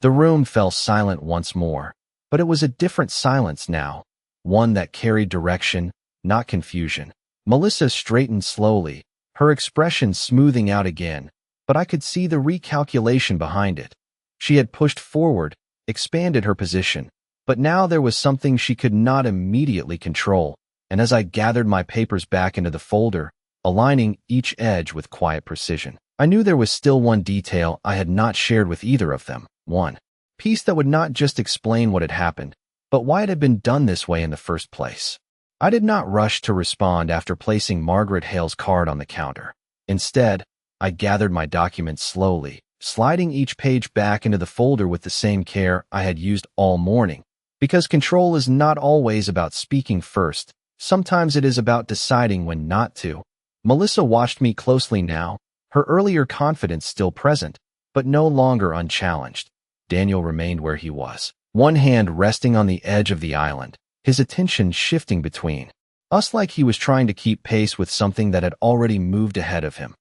The room fell silent once more, but it was a different silence now, one that carried direction, not confusion. Melissa straightened slowly, her expression smoothing out again, but I could see the recalculation behind it. She had pushed forward, expanded her position, but now there was something she could not immediately control, and as I gathered my papers back into the folder, aligning each edge with quiet precision, I knew there was still one detail I had not shared with either of them, one piece that would not just explain what had happened, but why it had been done this way in the first place. I did not rush to respond after placing Margaret Hale's card on the counter. Instead, I gathered my documents slowly, sliding each page back into the folder with the same care I had used all morning. Because control is not always about speaking first, sometimes it is about deciding when not to. Melissa watched me closely now, her earlier confidence still present, but no longer unchallenged. Daniel remained where he was, one hand resting on the edge of the island, his attention shifting between us like he was trying to keep pace with something that had already moved ahead of him.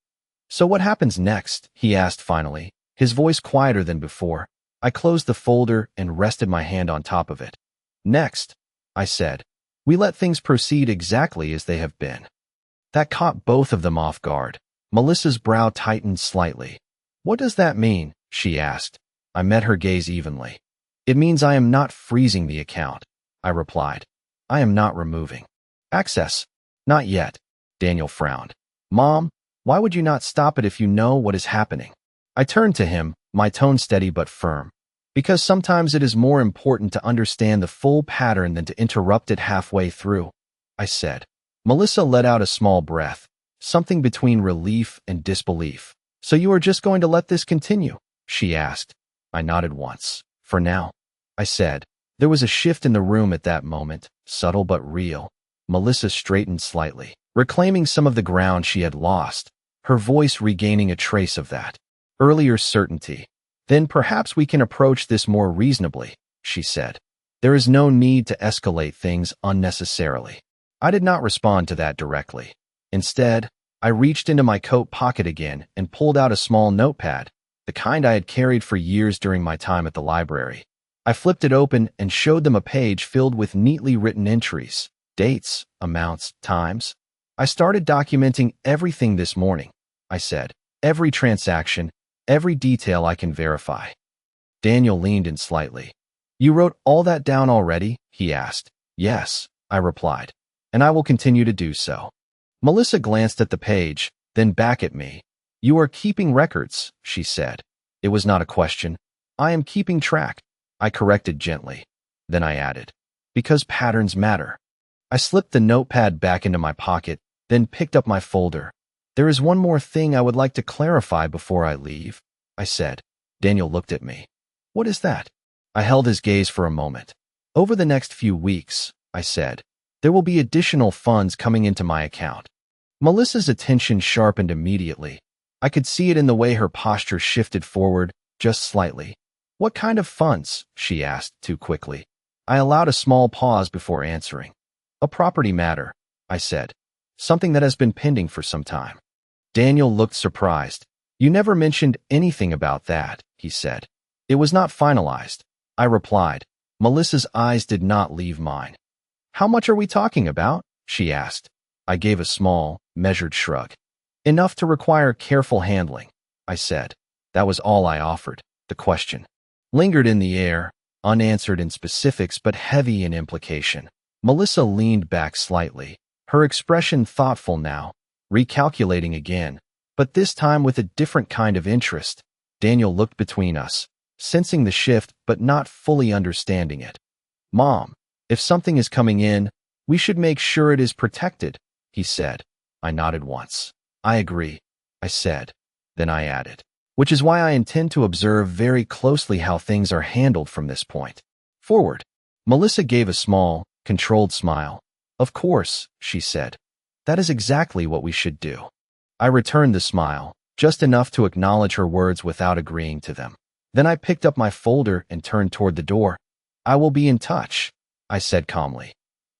So what happens next? He asked finally, his voice quieter than before. I closed the folder and rested my hand on top of it. Next, I said, we let things proceed exactly as they have been. That caught both of them off guard. Melissa's brow tightened slightly. What does that mean? She asked. I met her gaze evenly. It means I am not freezing the account, I replied. I am not removing access. Not yet. Daniel frowned. Mom, why would you not stop it if you know what is happening? I turned to him, my tone steady but firm. Because sometimes it is more important to understand the full pattern than to interrupt it halfway through, I said. Melissa let out a small breath, something between relief and disbelief. So you are just going to let this continue? She asked. I nodded once. For now, I said. There was a shift in the room at that moment, subtle but real. Melissa straightened slightly, reclaiming some of the ground she had lost, her voice regaining a trace of that earlier certainty. Then perhaps we can approach this more reasonably, she said. There is no need to escalate things unnecessarily. I did not respond to that directly. Instead, I reached into my coat pocket again and pulled out a small notepad, the kind I had carried for years during my time at the library. I flipped it open and showed them a page filled with neatly written entries, dates, amounts, times. I started documenting everything this morning, I said. Every transaction, every detail I can verify. Daniel leaned in slightly. You wrote all that down already? He asked. Yes, I replied, and I will continue to do so. Melissa glanced at the page, then back at me. You are keeping records, she said. It was not a question. I am keeping track. I corrected gently. Then I added, because patterns matter. I slipped the notepad back into my pocket, then picked up my folder. There is one more thing I would like to clarify before I leave, I said. Daniel looked at me. What is that? I held his gaze for a moment. Over the next few weeks, I said, there will be additional funds coming into my account. Melissa's attention sharpened immediately. I could see it in the way her posture shifted forward, just slightly. What kind of funds? She asked too quickly. I allowed a small pause before answering. A property matter, I said. Something that has been pending for some time. Daniel looked surprised. You never mentioned anything about that, he said. It was not finalized, I replied. Melissa's eyes did not leave mine. How much are we talking about? She asked. I gave a small, measured shrug. Enough to require careful handling, I said. That was all I offered. The question lingered in the air, unanswered in specifics but heavy in implication. Melissa leaned back slightly, her expression thoughtful now, recalculating again, but this time with a different kind of interest. Daniel looked between us, sensing the shift but not fully understanding it. Mom, if something is coming in, we should make sure it is protected, he said. I nodded once. I agree, I said. Then I added, which is why I intend to observe very closely how things are handled from this point forward. Melissa gave a small, controlled smile. Of course, she said. That is exactly what we should do. I returned the smile, just enough to acknowledge her words without agreeing to them. Then I picked up my folder and turned toward the door. I will be in touch, I said calmly.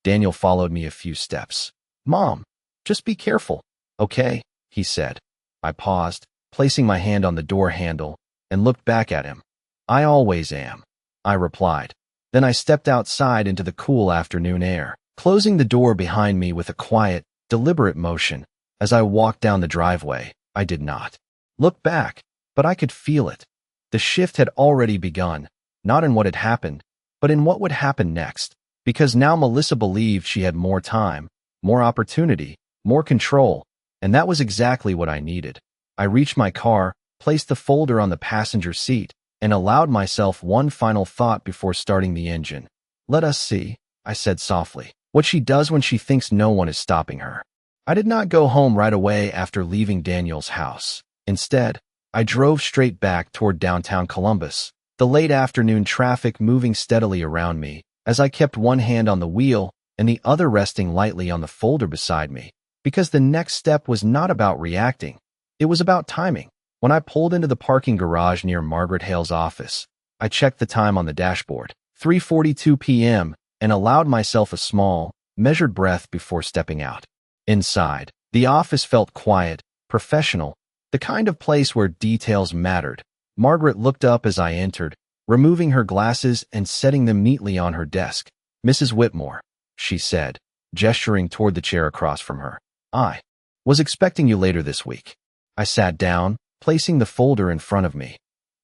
Daniel followed me a few steps. Mom, just be careful, okay? He said. I paused, placing my hand on the door handle, and looked back at him. I always am, I replied. Then I stepped outside into the cool afternoon air, closing the door behind me with a quiet, deliberate motion. As I walked down the driveway, I did not look back, but I could feel it. The shift had already begun, not in what had happened, but in what would happen next, because now Melissa believed she had more time, more opportunity, more control, and that was exactly what I needed. I reached my car, placed the folder on the passenger seat, and allowed myself one final thought before starting the engine. Let us see, I said softly, what she does when she thinks no one is stopping her. I did not go home right away after leaving Daniel's house. Instead, I drove straight back toward downtown Columbus, the late afternoon traffic moving steadily around me, as I kept one hand on the wheel and the other resting lightly on the folder beside me, because the next step was not about reacting. It was about timing. When I pulled into the parking garage near Margaret Hale's office, I checked the time on the dashboard, 3:42 p.m., and allowed myself a small, measured breath before stepping out. Inside, the office felt quiet, professional, the kind of place where details mattered. Margaret looked up as I entered, removing her glasses and setting them neatly on her desk. "Mrs. Whitmore," she said, gesturing toward the chair across from her. "I was expecting you later this week." I sat down, placing the folder in front of me.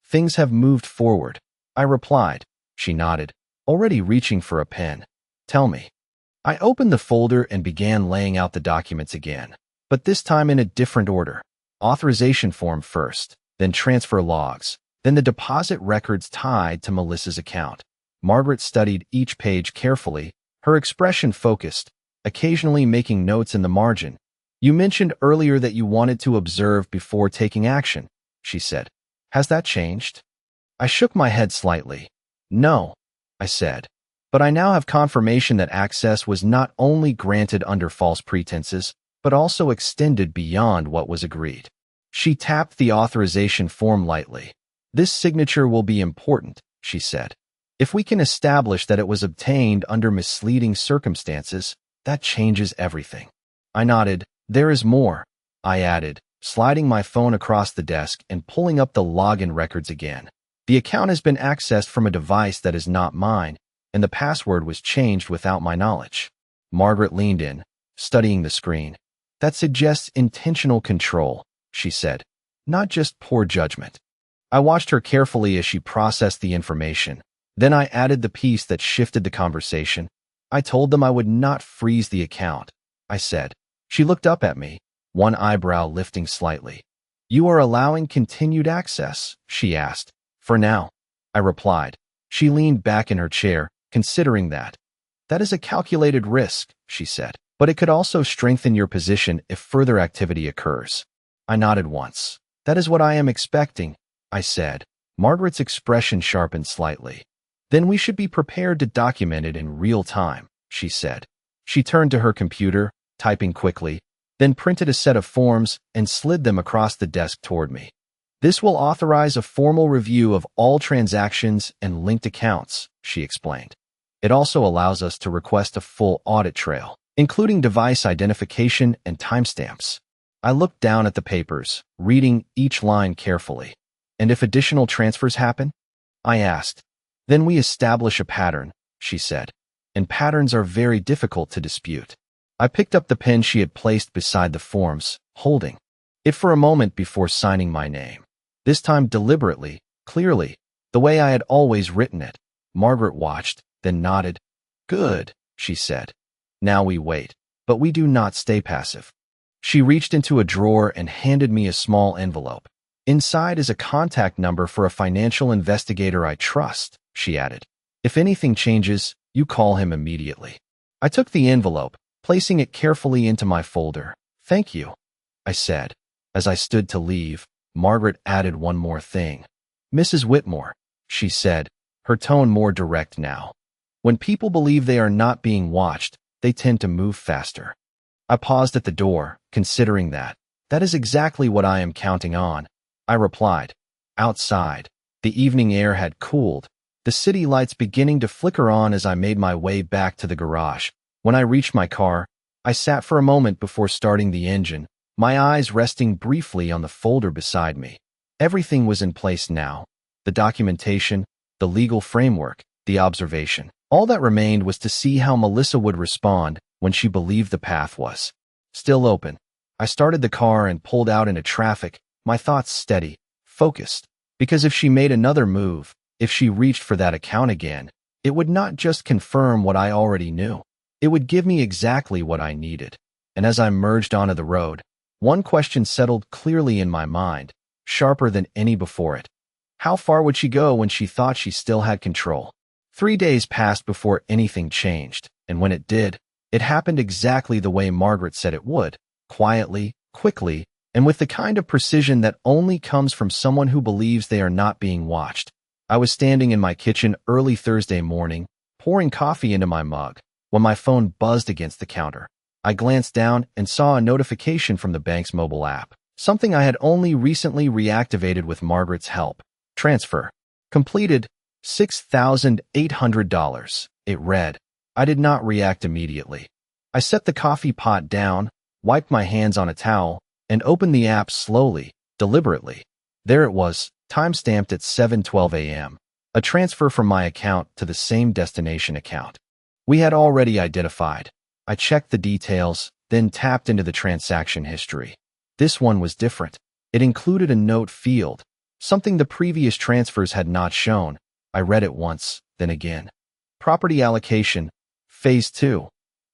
"Things have moved forward," I replied. She nodded, already reaching for a pen. "Tell me." I opened the folder and began laying out the documents again, but this time in a different order. Authorization form first, then transfer logs, then the deposit records tied to Melissa's account. Margaret studied each page carefully, her expression focused, occasionally making notes in the margin. "You mentioned earlier that you wanted to observe before taking action," she said. "Has that changed?" I shook my head slightly. "No," I said, "but I now have confirmation that access was not only granted under false pretenses, but also extended beyond what was agreed." She tapped the authorization form lightly. "This signature will be important," she said. "If we can establish that it was obtained under misleading circumstances, that changes everything." I nodded. "There is more," I added, sliding my phone across the desk and pulling up the login records again. "The account has been accessed from a device that is not mine, and the password was changed without my knowledge." Margaret leaned in, studying the screen. "That suggests intentional control," she said, "not just poor judgment." I watched her carefully as she processed the information. Then I added the piece that shifted the conversation. "I told them I would not freeze the account," I said. She looked up at me, one eyebrow lifting slightly. "You are allowing continued access?" she asked. "For now," I replied. She leaned back in her chair, considering that. "That is a calculated risk," she said, "but it could also strengthen your position if further activity occurs." I nodded once. "That is what I am expecting," I said. Margaret's expression sharpened slightly. "Then we should be prepared to document it in real time," she said. She turned to her computer, typing quickly, then printed a set of forms and slid them across the desk toward me. "This will authorize a formal review of all transactions and linked accounts," she explained. "It also allows us to request a full audit trail, including device identification and timestamps." I looked down at the papers, reading each line carefully. "And if additional transfers happen?" I asked. "Then we establish a pattern," she said. "And patterns are very difficult to dispute." I picked up the pen she had placed beside the forms, holding it for a moment before signing my name. This time deliberately, clearly, the way I had always written it. Margaret watched, then nodded. "Good," she said. "Now we wait, but we do not stay passive." She reached into a drawer and handed me a small envelope. "Inside is a contact number for a financial investigator I trust," she added. "If anything changes, you call him immediately." I took the envelope, placing it carefully into my folder. "Thank you," I said. As I stood to leave, Margaret added one more thing. "Mrs. Whitmore," she said, her tone more direct now. "When people believe they are not being watched, they tend to move faster." I paused at the door, considering that. "That is exactly what I am counting on," I replied. Outside, the evening air had cooled, the city lights beginning to flicker on as I made my way back to the garage. When I reached my car, I sat for a moment before starting the engine, my eyes resting briefly on the folder beside me. Everything was in place now. The documentation, the legal framework, the observation. All that remained was to see how Melissa would respond when she believed the path was still open. I started the car and pulled out into traffic, my thoughts steady, focused. Because if she made another move, if she reached for that account again, it would not just confirm what I already knew. It would give me exactly what I needed. And as I merged onto the road, one question settled clearly in my mind, sharper than any before it. How far would she go when she thought she still had control? 3 days passed before anything changed, and when it did, it happened exactly the way Margaret said it would, quietly, quickly, and with the kind of precision that only comes from someone who believes they are not being watched. I was standing in my kitchen early Thursday morning, pouring coffee into my mug, when my phone buzzed against the counter. I glanced down and saw a notification from the bank's mobile app, something I had only recently reactivated with Margaret's help. Transfer completed, $6,800, it read. I did not react immediately. I set the coffee pot down, wiped my hands on a towel, and opened the app slowly, deliberately. There it was, time-stamped at 7:12 a.m. A transfer from my account to the same destination account we had already identified. I checked the details, then tapped into the transaction history. This one was different. It included a note field, something the previous transfers had not shown. I read it once, then again. Property allocation, Phase 2.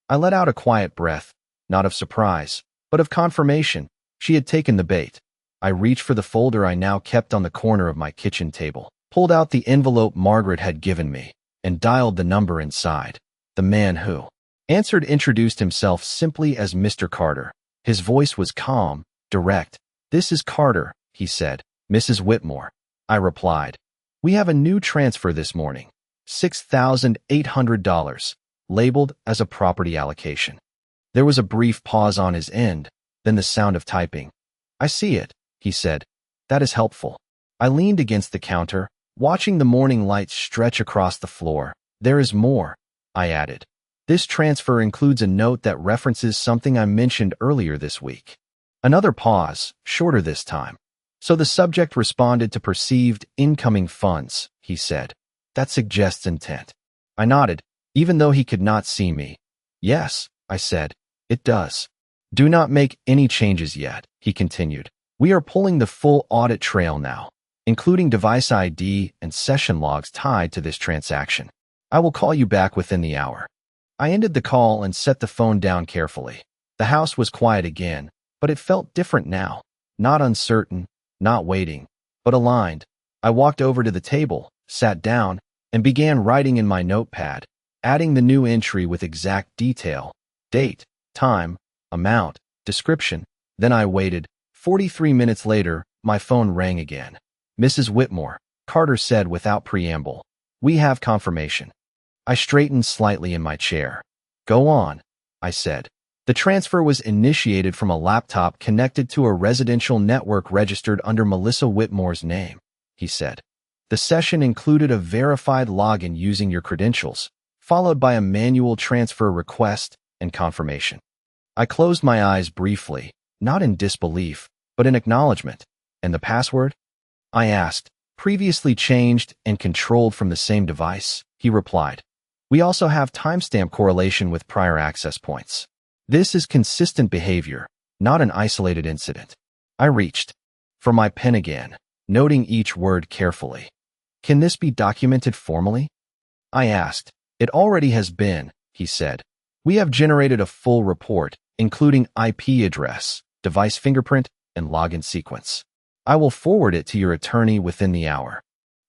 I let out a quiet breath, not of surprise, but of confirmation. She had taken the bait. I reached for the folder I now kept on the corner of my kitchen table, pulled out the envelope Margaret had given me, and dialed the number inside. The man who answered introduced himself simply as Mr. Carter. His voice was calm, direct. "This is Carter," he said. "Mrs. Whitmore," I replied. "We have a new transfer this morning, $6,800, labeled as a property allocation." There was a brief pause on his end, then the sound of typing. "I see it," he said. "That is helpful." I leaned against the counter, watching the morning light stretch across the floor. "There is more," I added. "This transfer includes a note that references something I mentioned earlier this week." Another pause, shorter this time. "So the subject responded to perceived incoming funds," he said. "That suggests intent." I nodded, even though he could not see me. "Yes," I said, "it does." "Do not make any changes yet," he continued. "We are pulling the full audit trail now, including device ID and session logs tied to this transaction. I will call you back within the hour." I ended the call and set the phone down carefully. The house was quiet again, but it felt different now. Not uncertain, not waiting, but aligned. I walked over to the table, sat down, and began writing in my notepad, adding the new entry with exact detail: date, time, amount, description. Then I waited. 43 minutes later, my phone rang again. "Mrs. Whitmore," Carter said without preamble. "We have confirmation." I straightened slightly in my chair. "Go on," I said. "The transfer was initiated from a laptop connected to a residential network registered under Melissa Whitmore's name," he said. "The session included a verified login using your credentials, followed by a manual transfer request and confirmation." I closed my eyes briefly, not in disbelief, but in acknowledgement. "And the password?" I asked. "Previously changed and controlled from the same device," he replied. "We also have timestamp correlation with prior access points. This is consistent behavior, not an isolated incident." I reached for my pen again, noting each word carefully. "Can this be documented formally?" I asked. "It already has been," he said. "We have generated a full report, including IP address, device fingerprint, and login sequence. I will forward it to your attorney within the hour."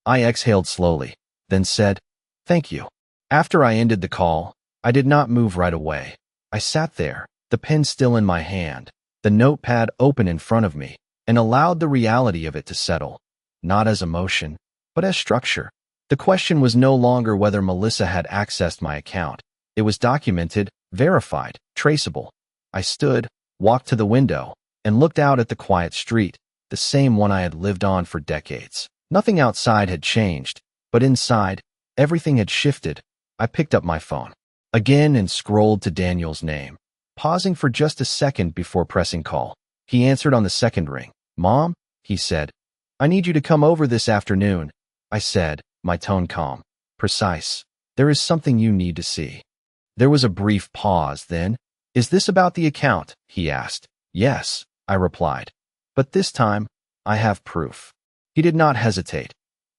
I exhaled slowly, then said, "Thank you." After I ended the call, I did not move right away. I sat there, the pen still in my hand, the notepad open in front of me, and allowed the reality of it to settle, not as emotion, but as structure. The question was no longer whether Melissa had accessed my account. It was documented, verified, traceable. I stood, walked to the window, and looked out at the quiet street, the same one I had lived on for decades. Nothing outside had changed, but inside, everything had shifted. I picked up my phone again and scrolled to Daniel's name, pausing for just a second before pressing call. He answered on the second ring. "Mom," he said. "I need you to come over this afternoon," I said, my tone calm, precise. "There is something you need to see." There was a brief pause, then, "Is this about the account?" he asked. "Yes," I replied. "But this time, I have proof." He did not hesitate.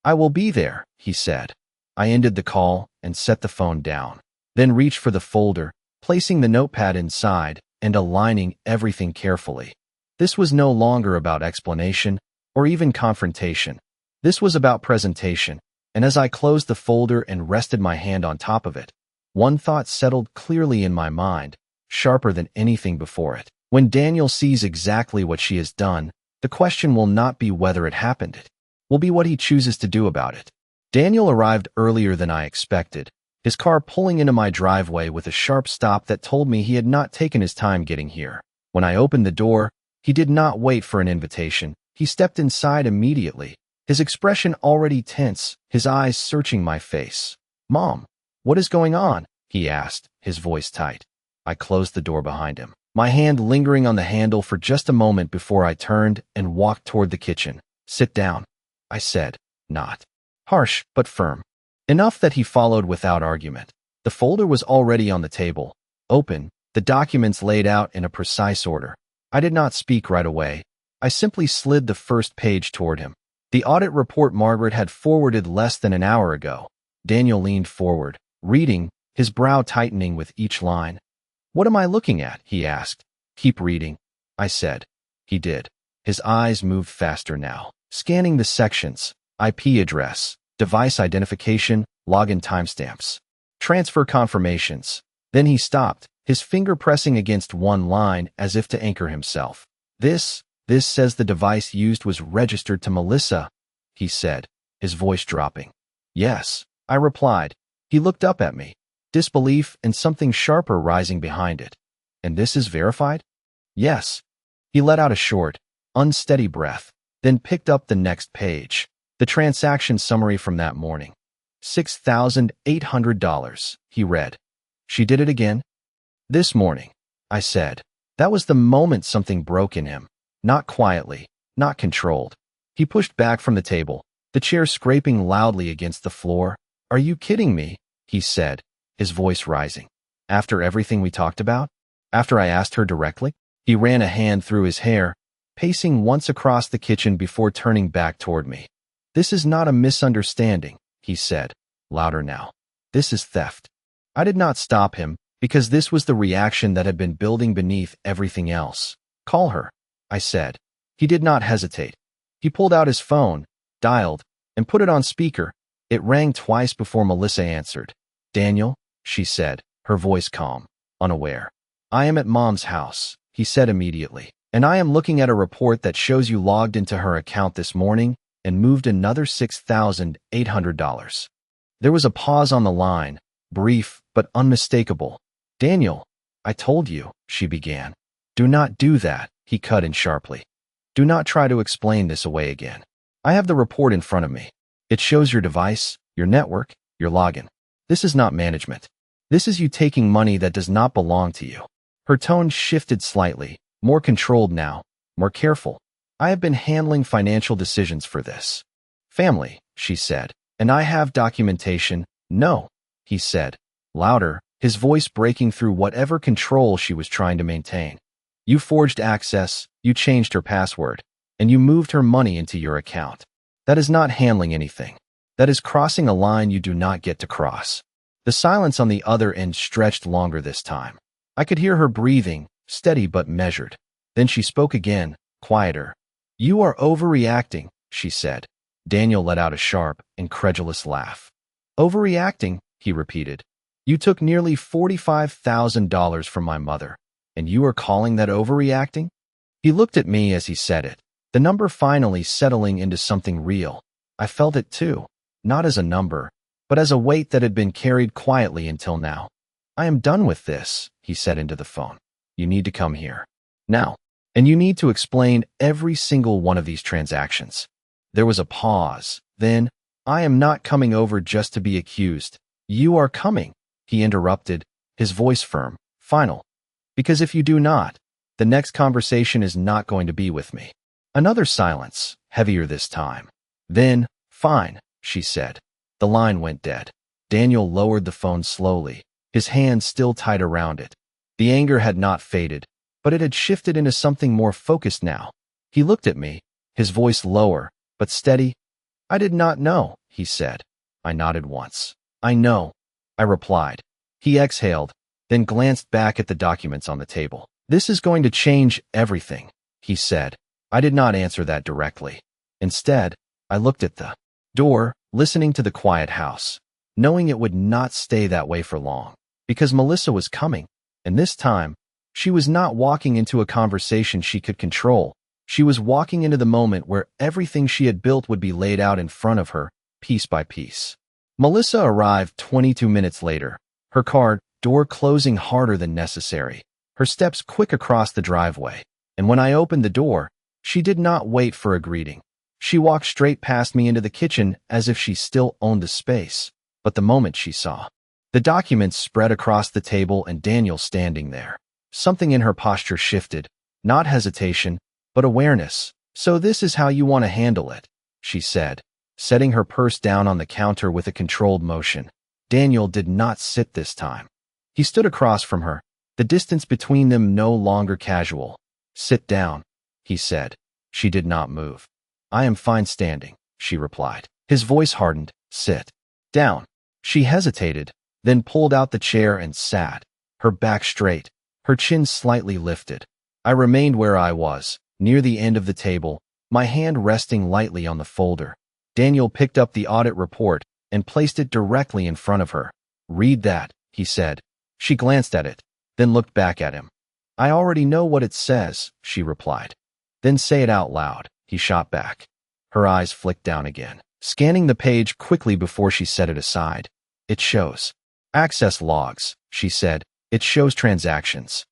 "I will be there," he said. I ended the call and set the phone down, then reached for the folder, placing the notepad inside and aligning everything carefully. This was no longer about explanation or even confrontation. This was about presentation, and as I closed the folder and rested my hand on top of it, one thought settled clearly in my mind, sharper than anything before it. When Daniel sees exactly what she has done, the question will not be whether it happened. It will be what he chooses to do about it. Daniel arrived earlier than I expected, his car pulling into my driveway with a sharp stop that told me he had not taken his time getting here. When I opened the door, he did not wait for an invitation. He stepped inside immediately, his expression already tense, his eyes searching my face. "Mom, what is going on?" he asked, his voice tight. I closed the door behind him, my hand lingering on the handle for just a moment before I turned and walked toward the kitchen. "Sit down," I said, not harsh but firm. Enough that he followed without argument. The folder was already on the table, open, the documents laid out in a precise order. I did not speak right away. I simply slid the first page toward him. The audit report Margaret had forwarded less than an hour ago. Daniel leaned forward, reading, his brow tightening with each line. "What am I looking at?" he asked. "Keep reading," I said. He did. His eyes moved faster now, scanning the sections: IP address, device identification, login timestamps, transfer confirmations. Then he stopped, his finger pressing against one line as if to anchor himself. This says the device used was registered to Melissa," he said, his voice dropping. "Yes," I replied. He looked up at me, disbelief and something sharper rising behind it. "And this is verified?" "Yes." He let out a short, unsteady breath, then picked up the next page. The transaction summary from that morning. $6,800, he read. "She did it again?" "This morning," I said. That was the moment something broke in him. Not quietly, not controlled. He pushed back from the table, the chair scraping loudly against the floor. "Are you kidding me?" he said, his voice rising. "After everything we talked about? After I asked her directly?" He ran a hand through his hair, pacing once across the kitchen before turning back toward me. "This is not a misunderstanding," he said, louder now. "This is theft." I did not stop him, because this was the reaction that had been building beneath everything else. "Call her," I said. He did not hesitate. He pulled out his phone, dialed, and put it on speaker. It rang twice before Melissa answered. "Daniel," she said, her voice calm, unaware. "I am at Mom's house," he said immediately, "and I am looking at a report that shows you logged into her account this morning and moved another $6,800. There was a pause on the line, brief but unmistakable. "Daniel, I told you," she began. "Do not do that," he cut in sharply. "Do not try to explain this away again. I have the report in front of me. It shows your device, your network, your login. This is not management. This is you taking money that does not belong to you." Her tone shifted slightly, more controlled now, more careful. "I have been handling financial decisions for this family," she said, "and I have documentation." "No," he said, louder, his voice breaking through whatever control she was trying to maintain. "You forged access, you changed her password, and you moved her money into your account. That is not handling anything. That is crossing a line you do not get to cross." The silence on the other end stretched longer this time. I could hear her breathing, steady but measured. Then she spoke again, quieter. "You are overreacting," she said. Daniel let out a sharp, incredulous laugh. "Overreacting," he repeated. "You took nearly $45,000 from my mother, and you are calling that overreacting?" He looked at me as he said it, the number finally settling into something real. I felt it too, not as a number, but as a weight that had been carried quietly until now. "I am done with this," he said into the phone. "You need to come here. Now. And you need to explain every single one of these transactions." There was a pause. Then, "I am not coming over just to be accused." "You are coming," he interrupted, his voice firm, final. "Because if you do not, the next conversation is not going to be with me." Another silence, heavier this time. Then, "Fine," she said. The line went dead. Daniel lowered the phone slowly, his hand still tight around it. The anger had not faded, but it had shifted into something more focused now. He looked at me, his voice lower, but steady. "I did not know," he said. I nodded once. "I know," I replied. He exhaled, then glanced back at the documents on the table. "This is going to change everything," he said. I did not answer that directly. Instead, I looked at the door, listening to the quiet house, knowing it would not stay that way for long, because Melissa was coming, and this time, she was not walking into a conversation she could control. She was walking into the moment where everything she had built would be laid out in front of her, piece by piece. Melissa arrived 22 minutes later, her car door closing harder than necessary, her steps quick across the driveway, and when I opened the door, she did not wait for a greeting. She walked straight past me into the kitchen as if she still owned the space. But the moment she saw the documents spread across the table and Daniel standing there, something in her posture shifted, not hesitation, but awareness. "So this is how you want to handle it," she said, setting her purse down on the counter with a controlled motion. Daniel did not sit this time. He stood across from her, the distance between them no longer casual. "Sit down," he said. She did not move. "I am fine standing," she replied. His voice hardened. "Sit down." She hesitated, then pulled out the chair and sat, her back straight, her chin slightly lifted. I remained where I was, near the end of the table, my hand resting lightly on the folder. Daniel picked up the audit report and placed it directly in front of her. "Read that," he said. She glanced at it, then looked back at him. "I already know what it says," she replied. "Then say it out loud," he shot back. Her eyes flicked down again, scanning the page quickly before she set it aside. "It shows access logs," she said. "It shows transactions."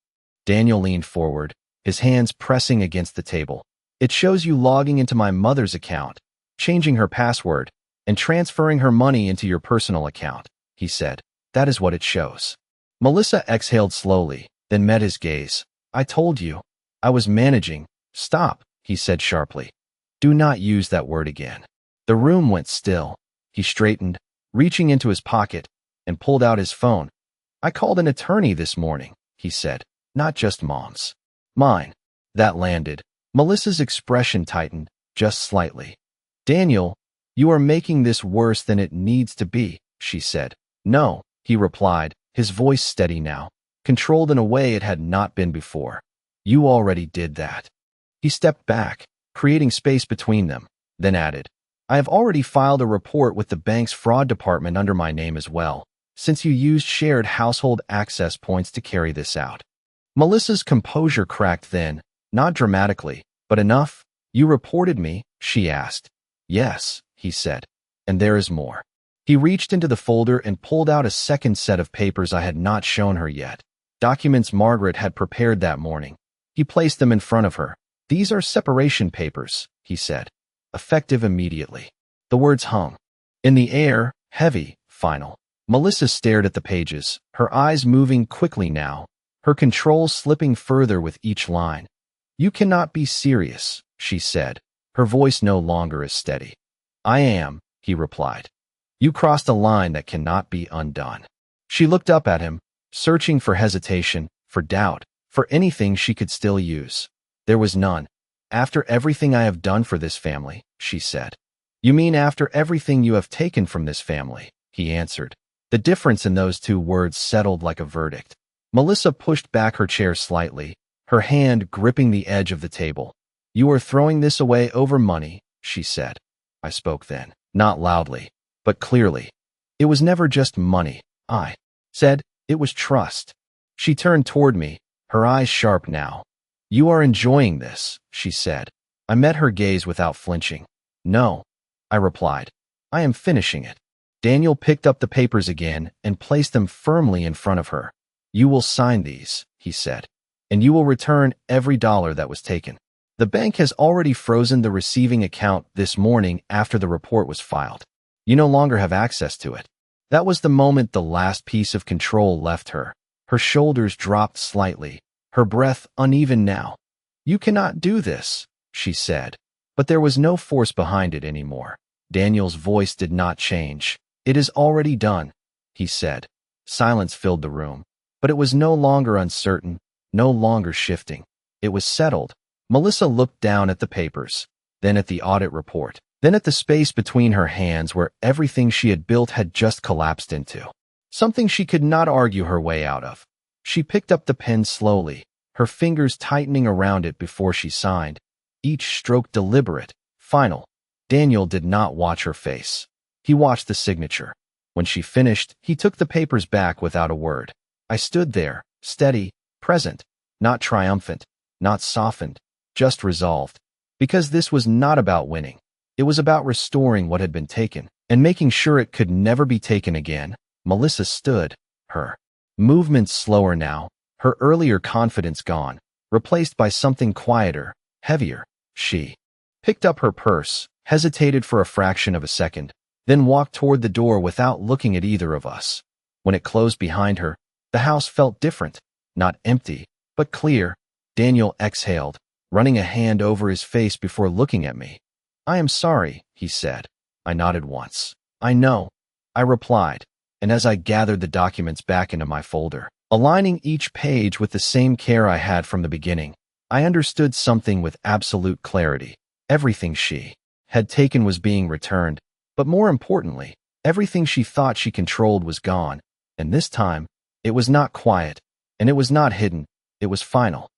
Daniel leaned forward, his hands pressing against the table. "It shows you logging into my mother's account, changing her password, and transferring her money into your personal account," he said. "That is what it shows." Melissa exhaled slowly, then met his gaze. "I told you. I was managing." "Stop," he said sharply. "Do not use that word again." The room went still. He straightened, reaching into his pocket, and pulled out his phone. "I called an attorney this morning," he said. "Not just Mom's. Mine." That landed. Melissa's expression tightened, just slightly. "Daniel, you are making this worse than it needs to be," she said. "No," he replied, his voice steady now, controlled in a way it had not been before. "You already did that." He stepped back, creating space between them, then added, "I have already filed a report with the bank's fraud department under my name as well, since you used shared household access points to carry this out." Melissa's composure cracked then, not dramatically, but enough. "You reported me?" she asked. "Yes," he said. "And there is more." He reached into the folder and pulled out a second set of papers I had not shown her yet. Documents Margaret had prepared that morning. He placed them in front of her. "These are separation papers," he said. "Effective immediately." The words hung in the air, heavy, final. Melissa stared at the pages, her eyes moving quickly now, her control slipping further with each line. "You cannot be serious," she said, her voice no longer as steady. "I am," he replied. "You crossed a line that cannot be undone." She looked up at him, searching for hesitation, for doubt, for anything she could still use. There was none. "After everything I have done for this family," she said. "You mean after everything you have taken from this family?" he answered. The difference in those two words settled like a verdict. Melissa pushed back her chair slightly, her hand gripping the edge of the table. "You are throwing this away over money," she said. I spoke then, not loudly, but clearly. "It was never just money," I said. "It was trust." She turned toward me, her eyes sharp now. "You are enjoying this," she said. I met her gaze without flinching. "No," I replied. "I am finishing it." Daniel picked up the papers again and placed them firmly in front of her. "You will sign these," he said, "and you will return every dollar that was taken. The bank has already frozen the receiving account this morning after the report was filed. You no longer have access to it." That was the moment the last piece of control left her. Her shoulders dropped slightly, her breath uneven now. "You cannot do this," she said, but there was no force behind it anymore. Daniel's voice did not change. "It is already done," he said. Silence filled the room, but it was no longer uncertain, no longer shifting. It was settled. Melissa looked down at the papers, then at the audit report, then at the space between her hands where everything she had built had just collapsed into. Something she could not argue her way out of. She picked up the pen slowly, her fingers tightening around it before she signed, each stroke deliberate, final. Daniel did not watch her face. He watched the signature. When she finished, he took the papers back without a word. I stood there, steady, present, not triumphant, not softened, just resolved. Because this was not about winning. It was about restoring what had been taken, and making sure it could never be taken again. Melissa stood, her movements slower now, her earlier confidence gone, replaced by something quieter, heavier. She picked up her purse, hesitated for a fraction of a second, then walked toward the door without looking at either of us. When it closed behind her, the house felt different, not empty, but clear. Daniel exhaled, running a hand over his face before looking at me. "I am sorry," he said. I nodded once. I know, I replied, and as I gathered the documents back into my folder, aligning each page with the same care I had from the beginning, I understood something with absolute clarity. Everything she had taken was being returned, but more importantly, everything she thought she controlled was gone, and this time, it was not quiet, and it was not hidden, it was final.